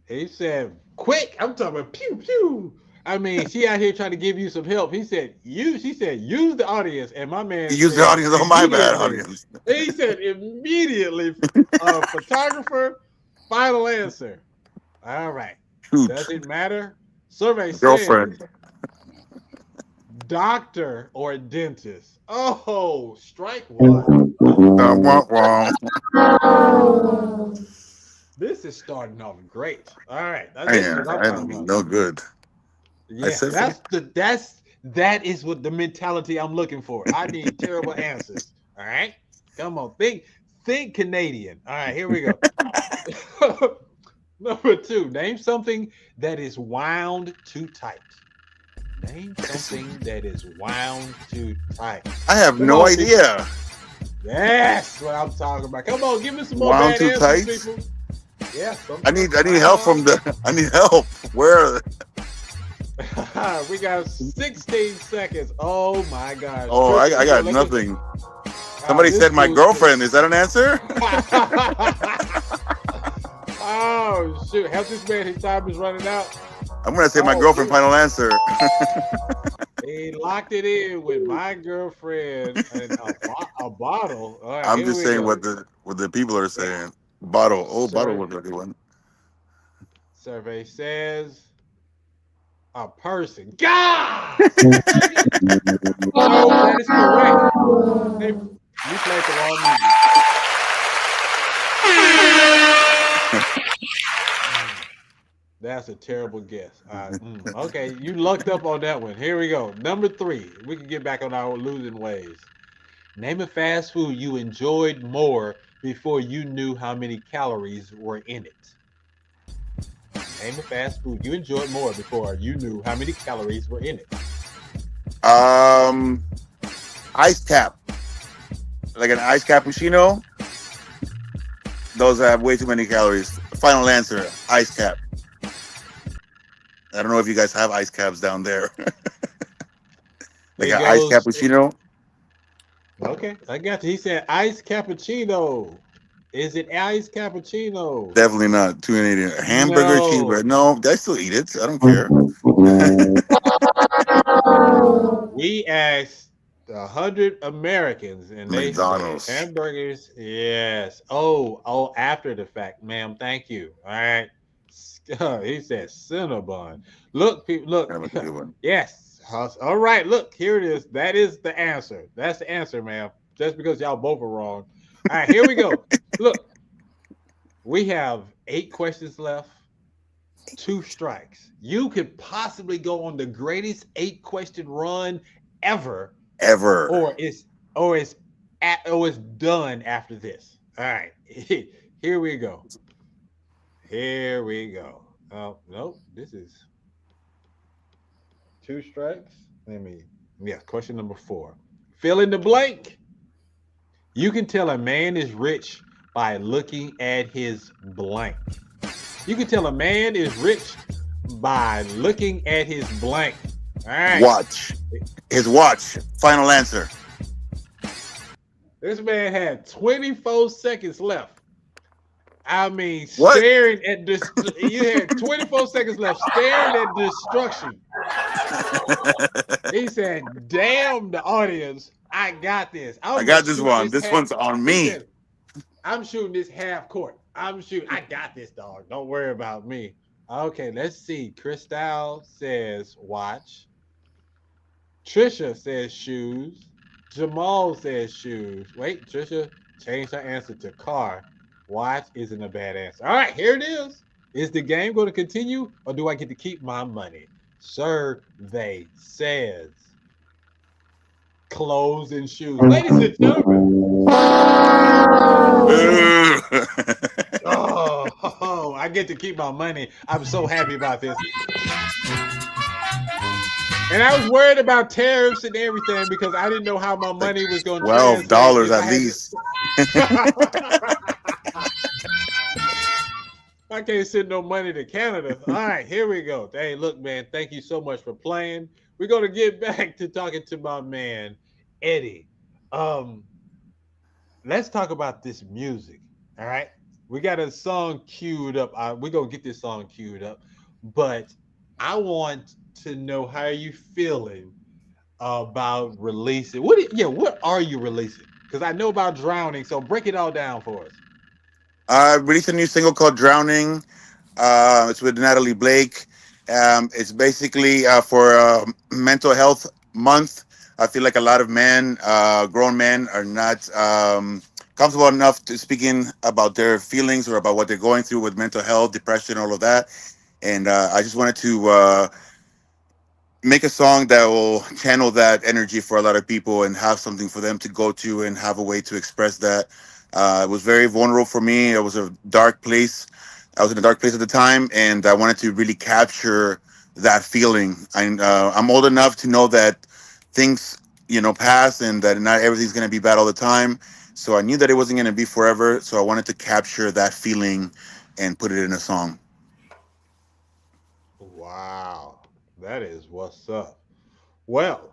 S1: He said, quick. I'm talking about pew pew. I mean, she out here trying to give you some help. She said, use the audience. And my man
S9: Use the audience. Oh, my bad, audience.
S1: He said immediately, photographer, final answer. All right. Does it matter? Survey
S9: Girlfriend.
S1: says doctor or dentist. Oh, strike 1. This is starting off great. All right.
S9: No good.
S1: Yeah, that is what the mentality I'm looking for. I need terrible answers. All right. Come on. Think Canadian. All right, here we go. Number 2, name something that is wound too tight. Name something that is wound too tight.
S9: I have no idea.
S1: That's what I'm talking about. Come on, give me some more
S9: Wound
S1: bad
S9: too
S1: answers,
S9: tight?
S1: people. Yeah,
S9: I need help I need help. Where?
S1: We got 16 seconds. Oh my gosh.
S9: Oh, I got nothing. Somebody said my girlfriend. Is that an answer?
S1: Oh shoot! Help this man. His time is running out.
S9: I'm gonna say my girlfriend. Final answer.
S1: He locked it in with my girlfriend and a bottle. All right,
S9: I'm just saying what the people are saying. Bottle. Oh, bottle was a good one.
S1: Survey says a person. God! Oh, that is correct. You played the wrong music. That's a terrible guess. Okay, you lucked up on that one. Here we go. Number 3. We can get back on our losing ways. Name a fast food you enjoyed more before you knew how many calories were in it. Name a fast food you enjoyed more before you knew how many calories were in it.
S9: Ice cap. Like an ice cappuccino. Those have way too many calories. Final answer, ice cap. I don't know if you guys have ice caps down there. Like an ice cappuccino.
S1: Okay, I got you. He said ice cappuccino. Is it ice cappuccino?
S9: Definitely not. Too many hamburger, cheeseburger. No, I still eat it. I don't care.
S1: We asked 100 Americans, and they
S9: McDonald's.
S1: said hamburgers. Yes. Oh, after the fact, ma'am. Thank you. All right. He said Cinnabon. Look, people. Look. Yes. All right. Look, here it is. That is the answer. That's the answer, ma'am. Just because y'all both are wrong. All right. Here we go. Look. We have 8 questions left. 2 strikes. You could possibly go on the greatest 8-question run ever. Or it's done after this. All right. Here we go. Here we go. Oh, nope. This is 2 strikes. Question number 4. Fill in the blank. You can tell a man is rich by looking at his blank. You can tell a man is rich by looking at his blank. All right.
S9: Watch. His watch. Final answer.
S1: This man had 24 seconds left. I mean, staring at this. You had 24 seconds left staring at destruction. He said, damn the audience. I got this.
S9: I got this one. This one's on me.
S1: I'm shooting this half court. I got this, dog. Don't worry about me. Okay, let's see. Christou says watch. Trisha says shoes. Jamal says shoes. Wait, Trisha changed her answer to car. Watch isn't a bad answer. All right, here it is. Is the game going to continue, or do I get to keep my money? Survey says clothes and shoes. Ladies and gentlemen. Oh, I get to keep my money. I'm so happy about this. And I was worried about tariffs and everything because I didn't know how my money was going to translate.
S9: $12 at least.
S1: I can't send no money to Canada. All right, here we go. Hey, look, man, thank you so much for playing. We're going to get back to talking to my man, Eddy. Let's talk about this music, all right? We got a song queued up. We're going to get this song queued up. But I want to know how you feeling about releasing. What are you releasing? Because I know about Drowning, so break it all down for us.
S9: I released a new single called Drowning. It's with Natalie Blake. It's basically for mental health month. I feel like a lot of grown men are not comfortable enough to speaking about their feelings or about what they're going through with mental health, depression, all of that. And I just wanted to make a song that will channel that energy for a lot of people and have something for them to go to and have a way to express that. It was very vulnerable for me. It was a dark place. I was in a dark place at the time, and I wanted to really capture that feeling. I'm old enough to know that things, pass and that not everything's going to be bad all the time. So I knew that it wasn't going to be forever. So I wanted to capture that feeling and put it in a song.
S1: Wow. That is what's up. Well,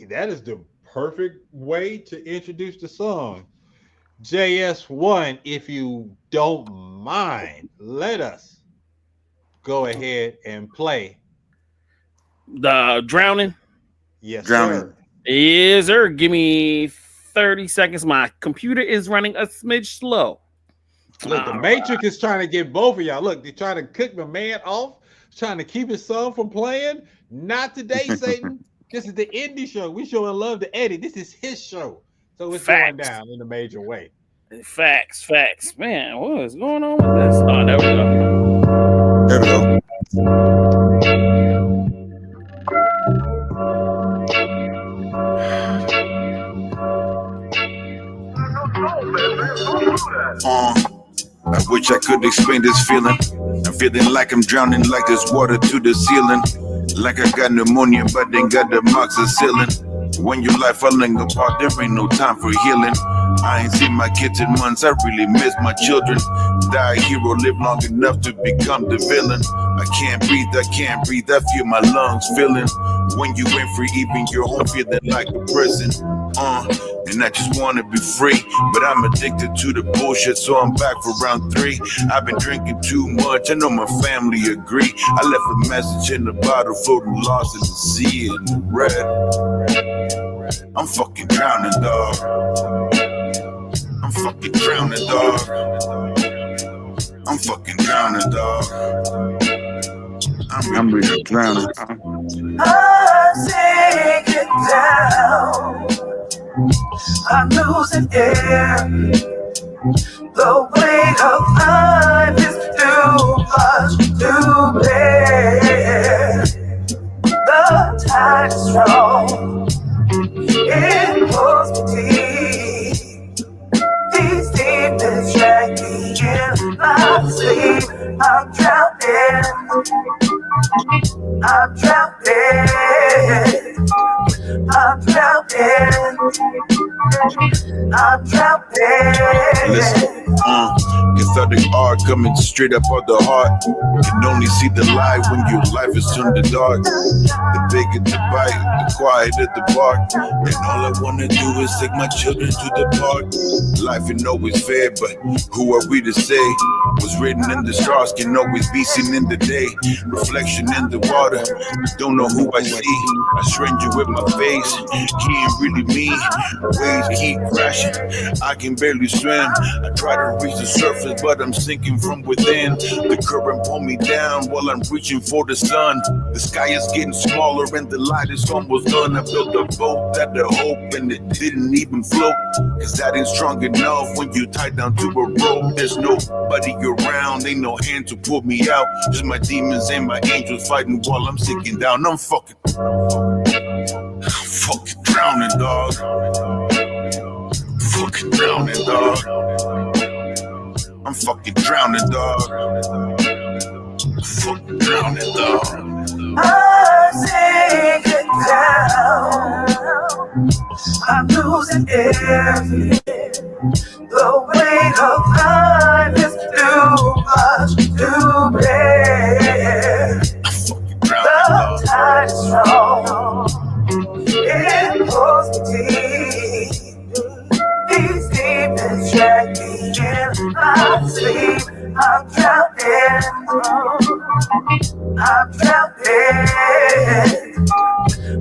S1: that is the perfect way to introduce the song. JS1, if you don't mind, let us go ahead and play
S4: the Drowning.
S1: Yes,
S9: Drowning.
S1: sir.
S4: Yes, sir. Give me 30 seconds. My computer is running a smidge slow.
S1: Look, the Matrix is trying to get both of y'all. Look, they're trying to cook my man off, trying to keep his son from playing. Not today, Satan. This is the indie show. We showing love to Eddy. This is his show. So it's going down in a major way.
S4: Facts. Man, what is going on with this? Oh, there we go.
S9: There we go.
S8: I wish I could explain this feeling. I'm feeling like I'm drowning, like there's water to the ceiling. Like I got pneumonia, but then got the moxicillin. When your life falling apart, there ain't no time for healing. I ain't seen my kids in months, I really miss my children. Die a hero, live long enough to become the villain. I can't breathe, I feel my lungs filling. When you ain't free, even your home feeling like a prison. And I just wanna be free, but I'm addicted to the bullshit, so I'm back for round 3. I've been drinking too much, I know my family agree. I left a message in the bottle, floating lost in the sea in the red. I'm fucking drowning, dog. I'm fucking drowning, dog. I'm fucking drowning, dog.
S9: I'm really drowning.
S17: I'm sinking down. I'm losing air. The weight of life is too much to bear. The tide is strong. It pulls me deep. These demons drag me in my sleep. I'm drowning. I'm drowning. I'm drowning. I'm drowning.
S8: Listen, cathartic art coming straight up out the heart. Can only see the light when your life is turned to dark. The bigger the bite, the quieter the bark. And all I wanna do is take my children to the park. Life ain't always fair, but who are we to say? What's written in the stars can always be seen in the day. Reflection in the water, don't know who I see. A stranger with my face, he ain't really me. Waves keep crashing, I can barely swim. I try to reach the surface, but I'm sinking from within. The current pull me down while I'm reaching for the sun. The sky is getting smaller and the light is almost done. I built a boat that the hope and it didn't even float. Cause that ain't strong enough when you tied down to a rope. There's nobody around, ain't no hand to pull me out. Just my demons and my angels fighting while I'm sinking down. I'm fucking drowning, drowning, dog. Fucking drowning, dog. I'm fucking drowning, dog. Fucking drowning, dog.
S17: I'm sinking down. I'm losing air. The weight of life is too much to bear. The tide is strong. It pulls me deep. These demons drag me in my sleep. I'm drowning. I'm drowning.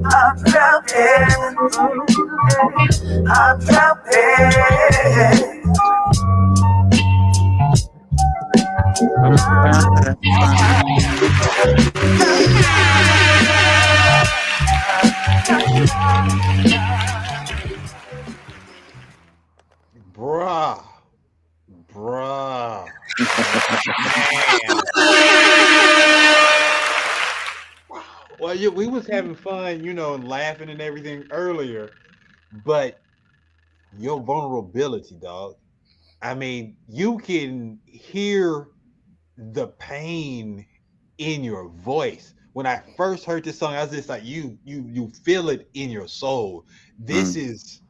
S17: I'm drowning. I'm drowning.
S1: Bruh. Well, we was having fun, and laughing and everything earlier, but your vulnerability, dog. I mean, you can hear the pain in your voice. When I first heard this song, I was just like, you feel it in your soul. This is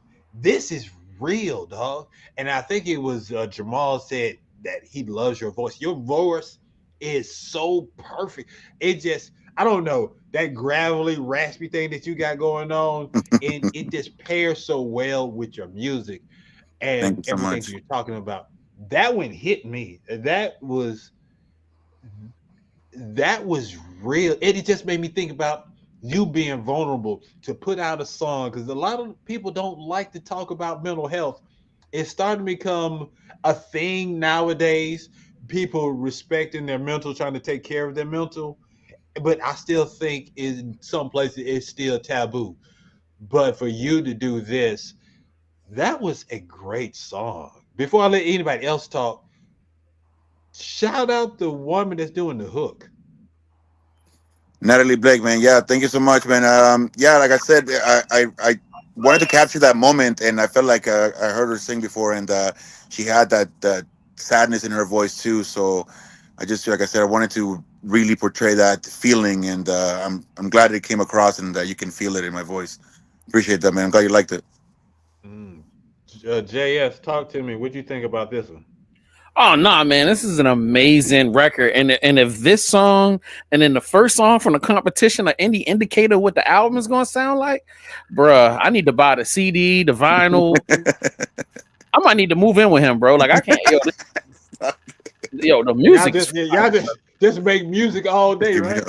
S1: real, dog. And I think it was Jamal said that he loves your voice. Your voice is so perfect. It just, I don't know, that gravelly, raspy thing that you got going on, it just pairs so well with your music and
S9: so
S1: everything
S9: much.
S1: that you're talking about. That one hit me. That was real. It just made me think about you being vulnerable to put out a song, because a lot of people don't like to talk about mental health. It's starting to become a thing nowadays. People respecting their mental, trying to take care of their mental, but I still think in some places it's still taboo. But for you to do this, that was a great song. Before I let anybody else talk, shout out the woman that's doing the hook.
S9: Natalie Blake, man. Yeah, thank you so much, man. Yeah, like I said, I wanted to capture that moment, and I felt like I heard her sing before, and she had that sadness in her voice too. So I just, like I said, I wanted to really portray that feeling, and I'm glad it came across, and you can feel it in my voice. Appreciate that, man. I'm glad you liked it.
S1: JS, talk to me. What do you think about this one?
S4: Oh no, man, this is an amazing record. And if this song and then the first song from the competition are any indicator what the album is gonna sound like, bruh, I need to buy the CD, the vinyl. I might need to move in with him, bro. Like I can't the music.
S1: Y'all just make music all day, right?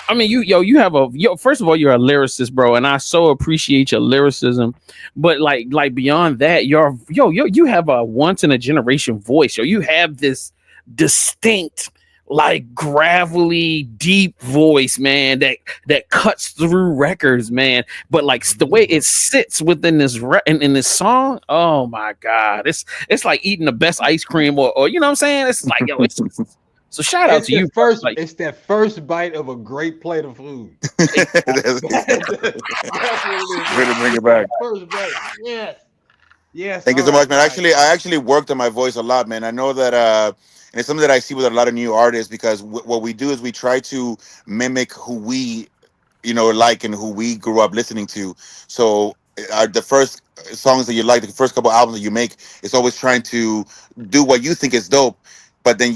S4: I mean, you have first of all, you're a lyricist, bro, and I so appreciate your lyricism. But like beyond that, you have a once in a generation voice. You have this distinct, like gravelly, deep voice, man, that cuts through records, man. But like the way it sits within this in this song, oh my god, it's like eating the best ice cream, or you know what I'm saying? It's like so shout out to you.
S1: It's that first bite of a great plate of food.
S9: Way to bring it back.
S1: First bite. Yes.
S9: Thank you so much, man. I actually worked on my voice a lot, man. I know that, and it's something that I see with a lot of new artists, because what we do is we try to mimic who we, like, and who we grew up listening to. So the first songs that you like, the first couple albums that you make, it's always trying to do what you think is dope, but then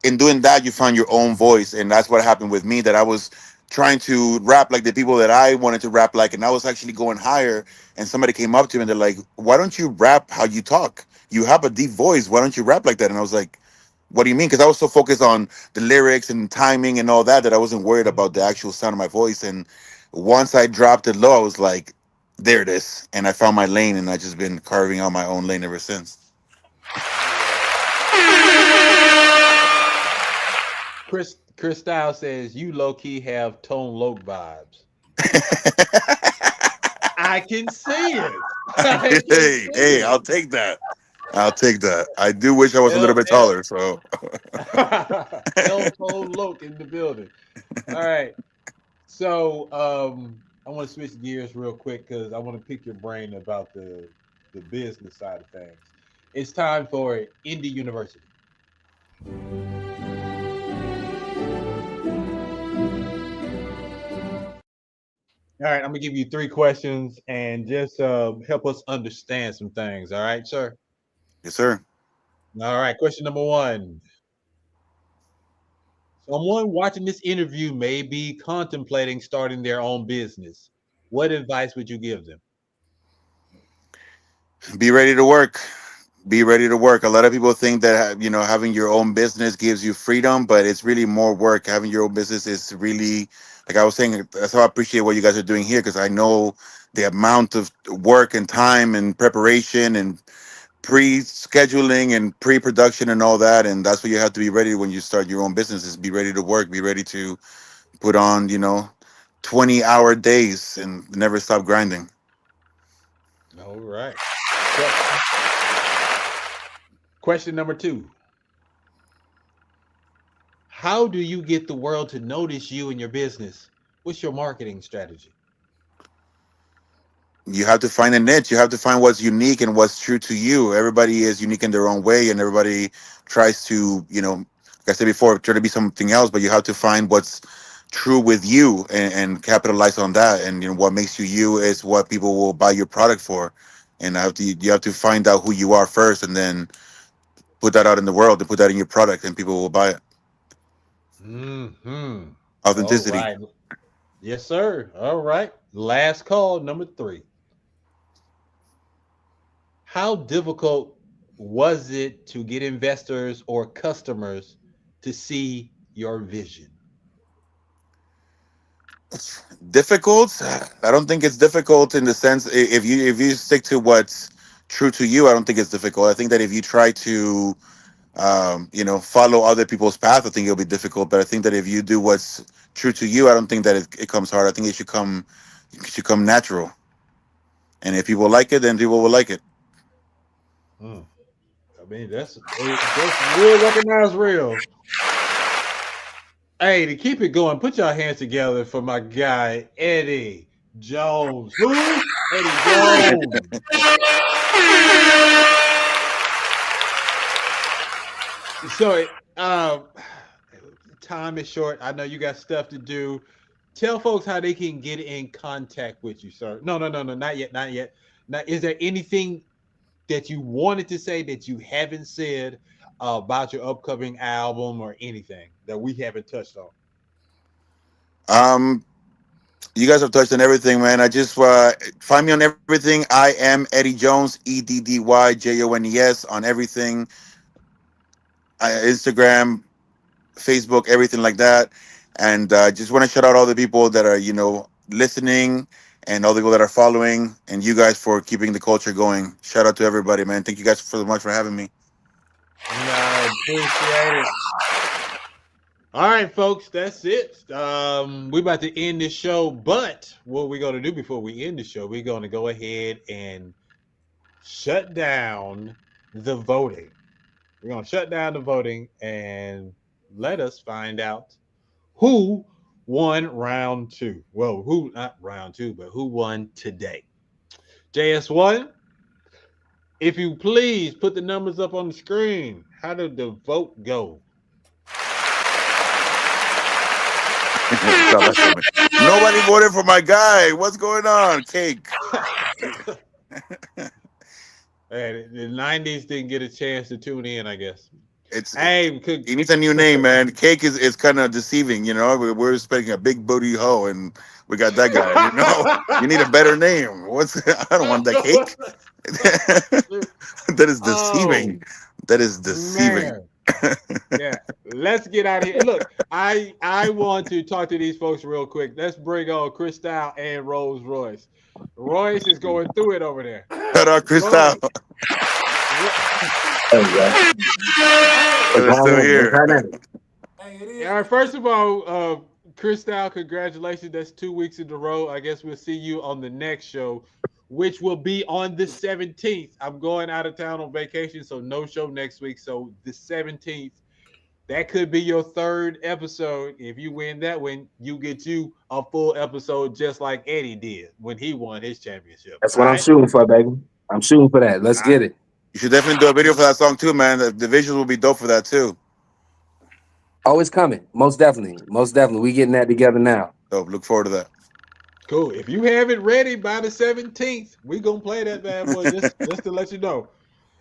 S9: in doing that, you found your own voice. And that's what happened with me, that I was trying to rap like the people that I wanted to rap like, and I was actually going higher. And somebody came up to me and they're like, why don't you rap how you talk? You have a deep voice. Why don't you rap like that? And I was like, what do you mean? Because I was so focused on the lyrics and timing and all that I wasn't worried about the actual sound of my voice. And once I dropped it low, I was like, there it is. And I found my lane, and I just been carving out my own lane ever since.
S1: Christou says you low key have Tone Loc vibes. I can see it.
S9: Hey, I'll take that. I do wish I was a little bit taller. So
S1: Tone Loc in the building. All right. So I want to switch gears real quick because I want to pick your brain about the business side of things. It's time for Indie University. All right, I'm gonna give you three questions and just help us understand some things. All right, sir.
S9: Yes, sir.
S1: All right, question number one. Someone watching this interview may be contemplating starting their own business. What advice would you give them?
S9: Be ready to work. Be ready to work. A lot of people think that having your own business gives you freedom, but it's really more work. Having your own business is really, like I was saying, that's how I appreciate what you guys are doing here, because I know the amount of work and time and preparation and pre-scheduling and pre-production and all that, and that's what you have to be ready when you start your own business. Is be ready to work. Be ready to put on 20-hour days and never stop grinding.
S1: All right. Question number two. How do you get the world to notice you and your business? What's your marketing strategy?
S9: You have to find a niche. You have to find what's unique and what's true to you. Everybody is unique in their own way, and everybody tries to, like I said before, try to be something else. But you have to find what's true with you, and capitalize on that. And what makes you you is what people will buy your product for. And you have to find out who you are first, and then put that out in the world, and put that in your product, and people will buy it.
S1: Mm-hmm. All
S9: Authenticity.
S1: right. Yes, sir. All right. Last call, number three. How difficult was it to get investors or customers to see your vision?
S9: Difficult? I don't think it's difficult in the sense, if you stick to what's true to you, I don't think it's difficult. I think that if you try to follow other people's path, I think it'll be difficult. But I think that if you do what's true to you, I don't think that it comes hard. I think it should come natural. And if people like it, then people will like it.
S1: Hmm. I mean, that's real recognized real. Hey, to keep it going, put your hands together for my guy, Eddy Jones. Who? Eddy Jones. So, time is short. I know you got stuff to do. Tell folks how they can get in contact with you, sir. No, no, no, no, not yet, not yet. Now, is there anything that you wanted to say that you haven't said about your upcoming album or anything that we haven't touched on?
S9: Um, you guys have touched on everything, man. I just find me on everything. I am Eddy Jones, EDDYJONES on everything. Instagram, Facebook, everything like that. And just want to shout out all the people that are, listening, and all the people that are following, and you guys for keeping the culture going. Shout out to everybody, man. Thank you guys so much for having me.
S1: I appreciate it. All right, folks, that's it. We're about to end this show, but what we're going to do before we end the show, we're going to go ahead and shut down the voting. We're going to shut down the voting and let us find out who won round two. Well, who, not round two, but who won today. JS1, if you please put the numbers up on the screen. How did the vote go?
S9: Nobody voted for my guy. What's going on? Cake.
S1: And the 90s didn't get a chance to tune in, I guess.
S9: He needs a new name, man. Cake is kind of deceiving, We're expecting a big booty hoe, and we got that guy. You need a better name. I don't want that Cake. That is deceiving. That is deceiving.
S1: Yeah, let's get out of here. Look, I want to talk to these folks real quick. Let's bring on Christou and Rolls Royce. Royce is going through it over there.
S9: Shout out Christou. We're still here.
S1: All right, first of all, Christou, congratulations. That's 2 weeks in a row. I guess we'll see you on the next show, which will be on the 17th. I'm going out of town on vacation, so no show next week. So the 17th, That could be your third episode. If you win that one, you get you a full episode just like Eddy did when he won his championship.
S16: That's what I'm shooting for, baby. I'm shooting for that. Let's get it.
S9: You should definitely do a video for that song too, man. The visuals will be dope for that too.
S16: Oh, it's coming. Most definitely. Most definitely. We getting that together now.
S9: Dope. Look forward to that.
S1: Cool. If you have it ready by the 17th, we gonna play that bad boy just to let you know.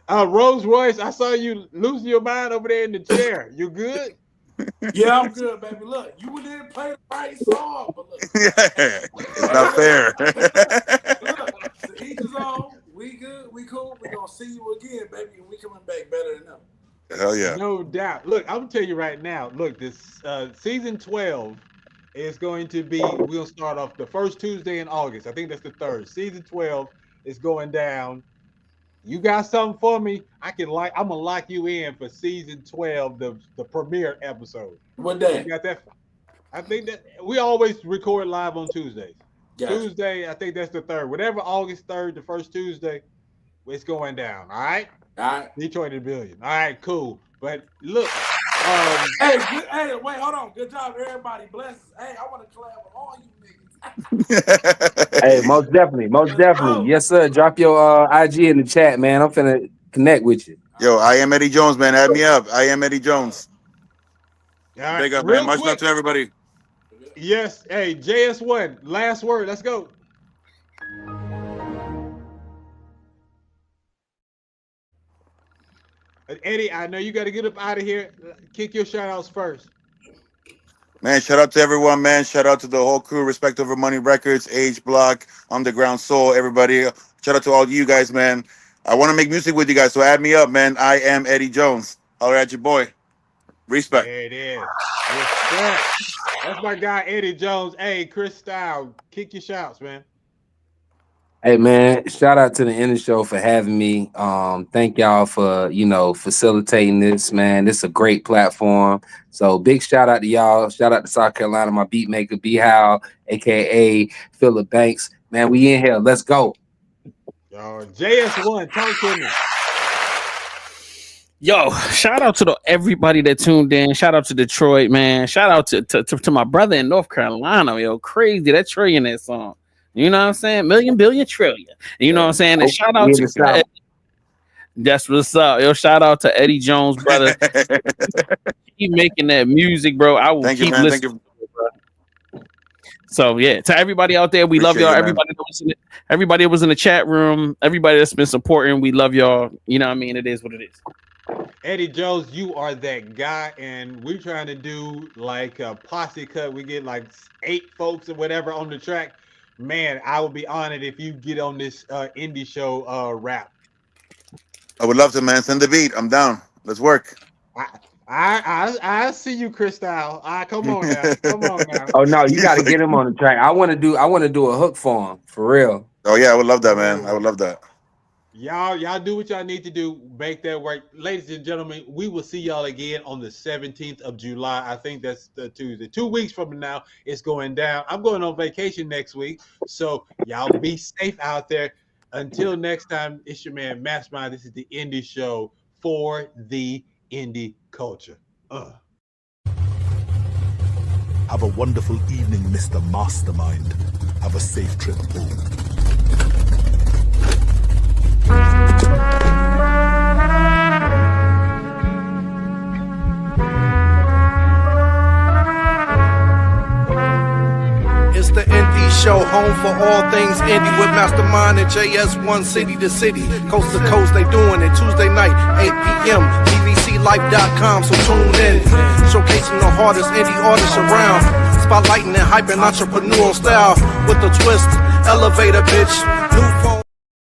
S1: Rolls Royce, I saw you losing your mind over there in the chair. You good?
S13: Yeah, I'm good, baby. Look, you didn't play the right song, but look.
S9: It's not fair.
S13: Look, to each his own. We good, we cool. We gonna see you again, baby, and we coming back better than ever.
S9: Hell yeah.
S1: No doubt. Look, I'm gonna tell you right now. Look, this season 12 is going to be. We'll start off the first Tuesday in August. I think that's the 3rd. Season 12 is going down. You got something for me? I'm gonna lock you in for season 12, the premiere episode.
S13: What day?
S1: You got that? I think that we always record live on Tuesdays.
S13: Gotcha.
S1: Tuesday, I think that's the 3rd. Whatever August 3rd, the first Tuesday, it's going down. All right.
S13: All right.
S1: Detroit in a billion. All right, cool. But look,
S13: hey, wait, hold on. Good job, everybody. Bless. Hey, I want to collab with all you niggas.
S16: Hey, most definitely. Most definitely. Yes, sir. Drop your IG in the chat, man. I'm finna connect with you.
S9: Yo, I am Eddy Jones, man. Add me up. I am Eddy Jones.
S1: All right,
S9: big up,
S1: real
S9: man. Much
S1: quick.
S9: love to everybody.
S1: Yes. Hey, JS1, last word. Let's go. Eddy, I know you got to get up out of here. Kick your shout outs first.
S9: Man, shout out to everyone, man. Shout out to the whole crew, Respect Over Money Records, Age Block, Underground Soul, everybody. Shout out to all you guys, man. I want to make music with you guys, so add me up, man. I am Eddy Jones. Holler at your boy. Respect.
S1: There it is. Respect. That's my guy, Eddy Jones. Hey, Christou, kick your shouts, man.
S16: Hey, man, shout out to the Inner Show for having me. Thank y'all for, facilitating this, man. This is a great platform. So big shout out to y'all. Shout out to South Carolina, my beat maker, B-How, a.k.a. Phillip Banks. Man, we in here. Let's go.
S1: JS1, talk to me.
S4: Yo, shout out to everybody that tuned in. Shout out to Detroit, man. Shout out to my brother in North Carolina. Yo, crazy. That trillion that song. You know what I'm saying? Million, billion, trillion. You know what I'm saying? And shout out to that's what's up. Yo, shout out to Eddy Jones, brother. Keep making that music, bro. I will keep listening. Bro. So yeah, to everybody out there, we love y'all. Everybody that was in the chat room, everybody that's been supporting, we love y'all. You know what I mean? It is what it is.
S1: Eddy Jones, you are that guy, and we're trying to do like a posse cut. We get like 8 folks or whatever on the track. Man, I would be honored if you get on this indie show rap.
S9: I would love to, man. Send the beat. I'm down. Let's work.
S1: I see you, Christou. Come on now. Come on now.
S16: Oh no, you got to get him on the track. I want to do a hook for him for real.
S9: Oh yeah, I would love that, man. I would love that.
S1: Y'all do what y'all need to do. Make that work. Ladies and gentlemen, we will see y'all again on the 17th of July. I think that's the Tuesday. 2 weeks from now, it's going down. I'm going on vacation next week. So y'all be safe out there. Until next time, it's your man, Mastermind. This is the Indie Show for the indie culture.
S5: Have a wonderful evening, Mr. Mastermind. Have a safe trip home.
S2: It's the Indie Show, home for all things indie with Mastermind and JS1 city to city. Coast to coast, they doing it Tuesday night, 8 p.m. DVCLife.com, so tune in. Showcasing the hardest indie artists around. Spotlighting and hyping entrepreneurial style with a twist. Elevator, bitch.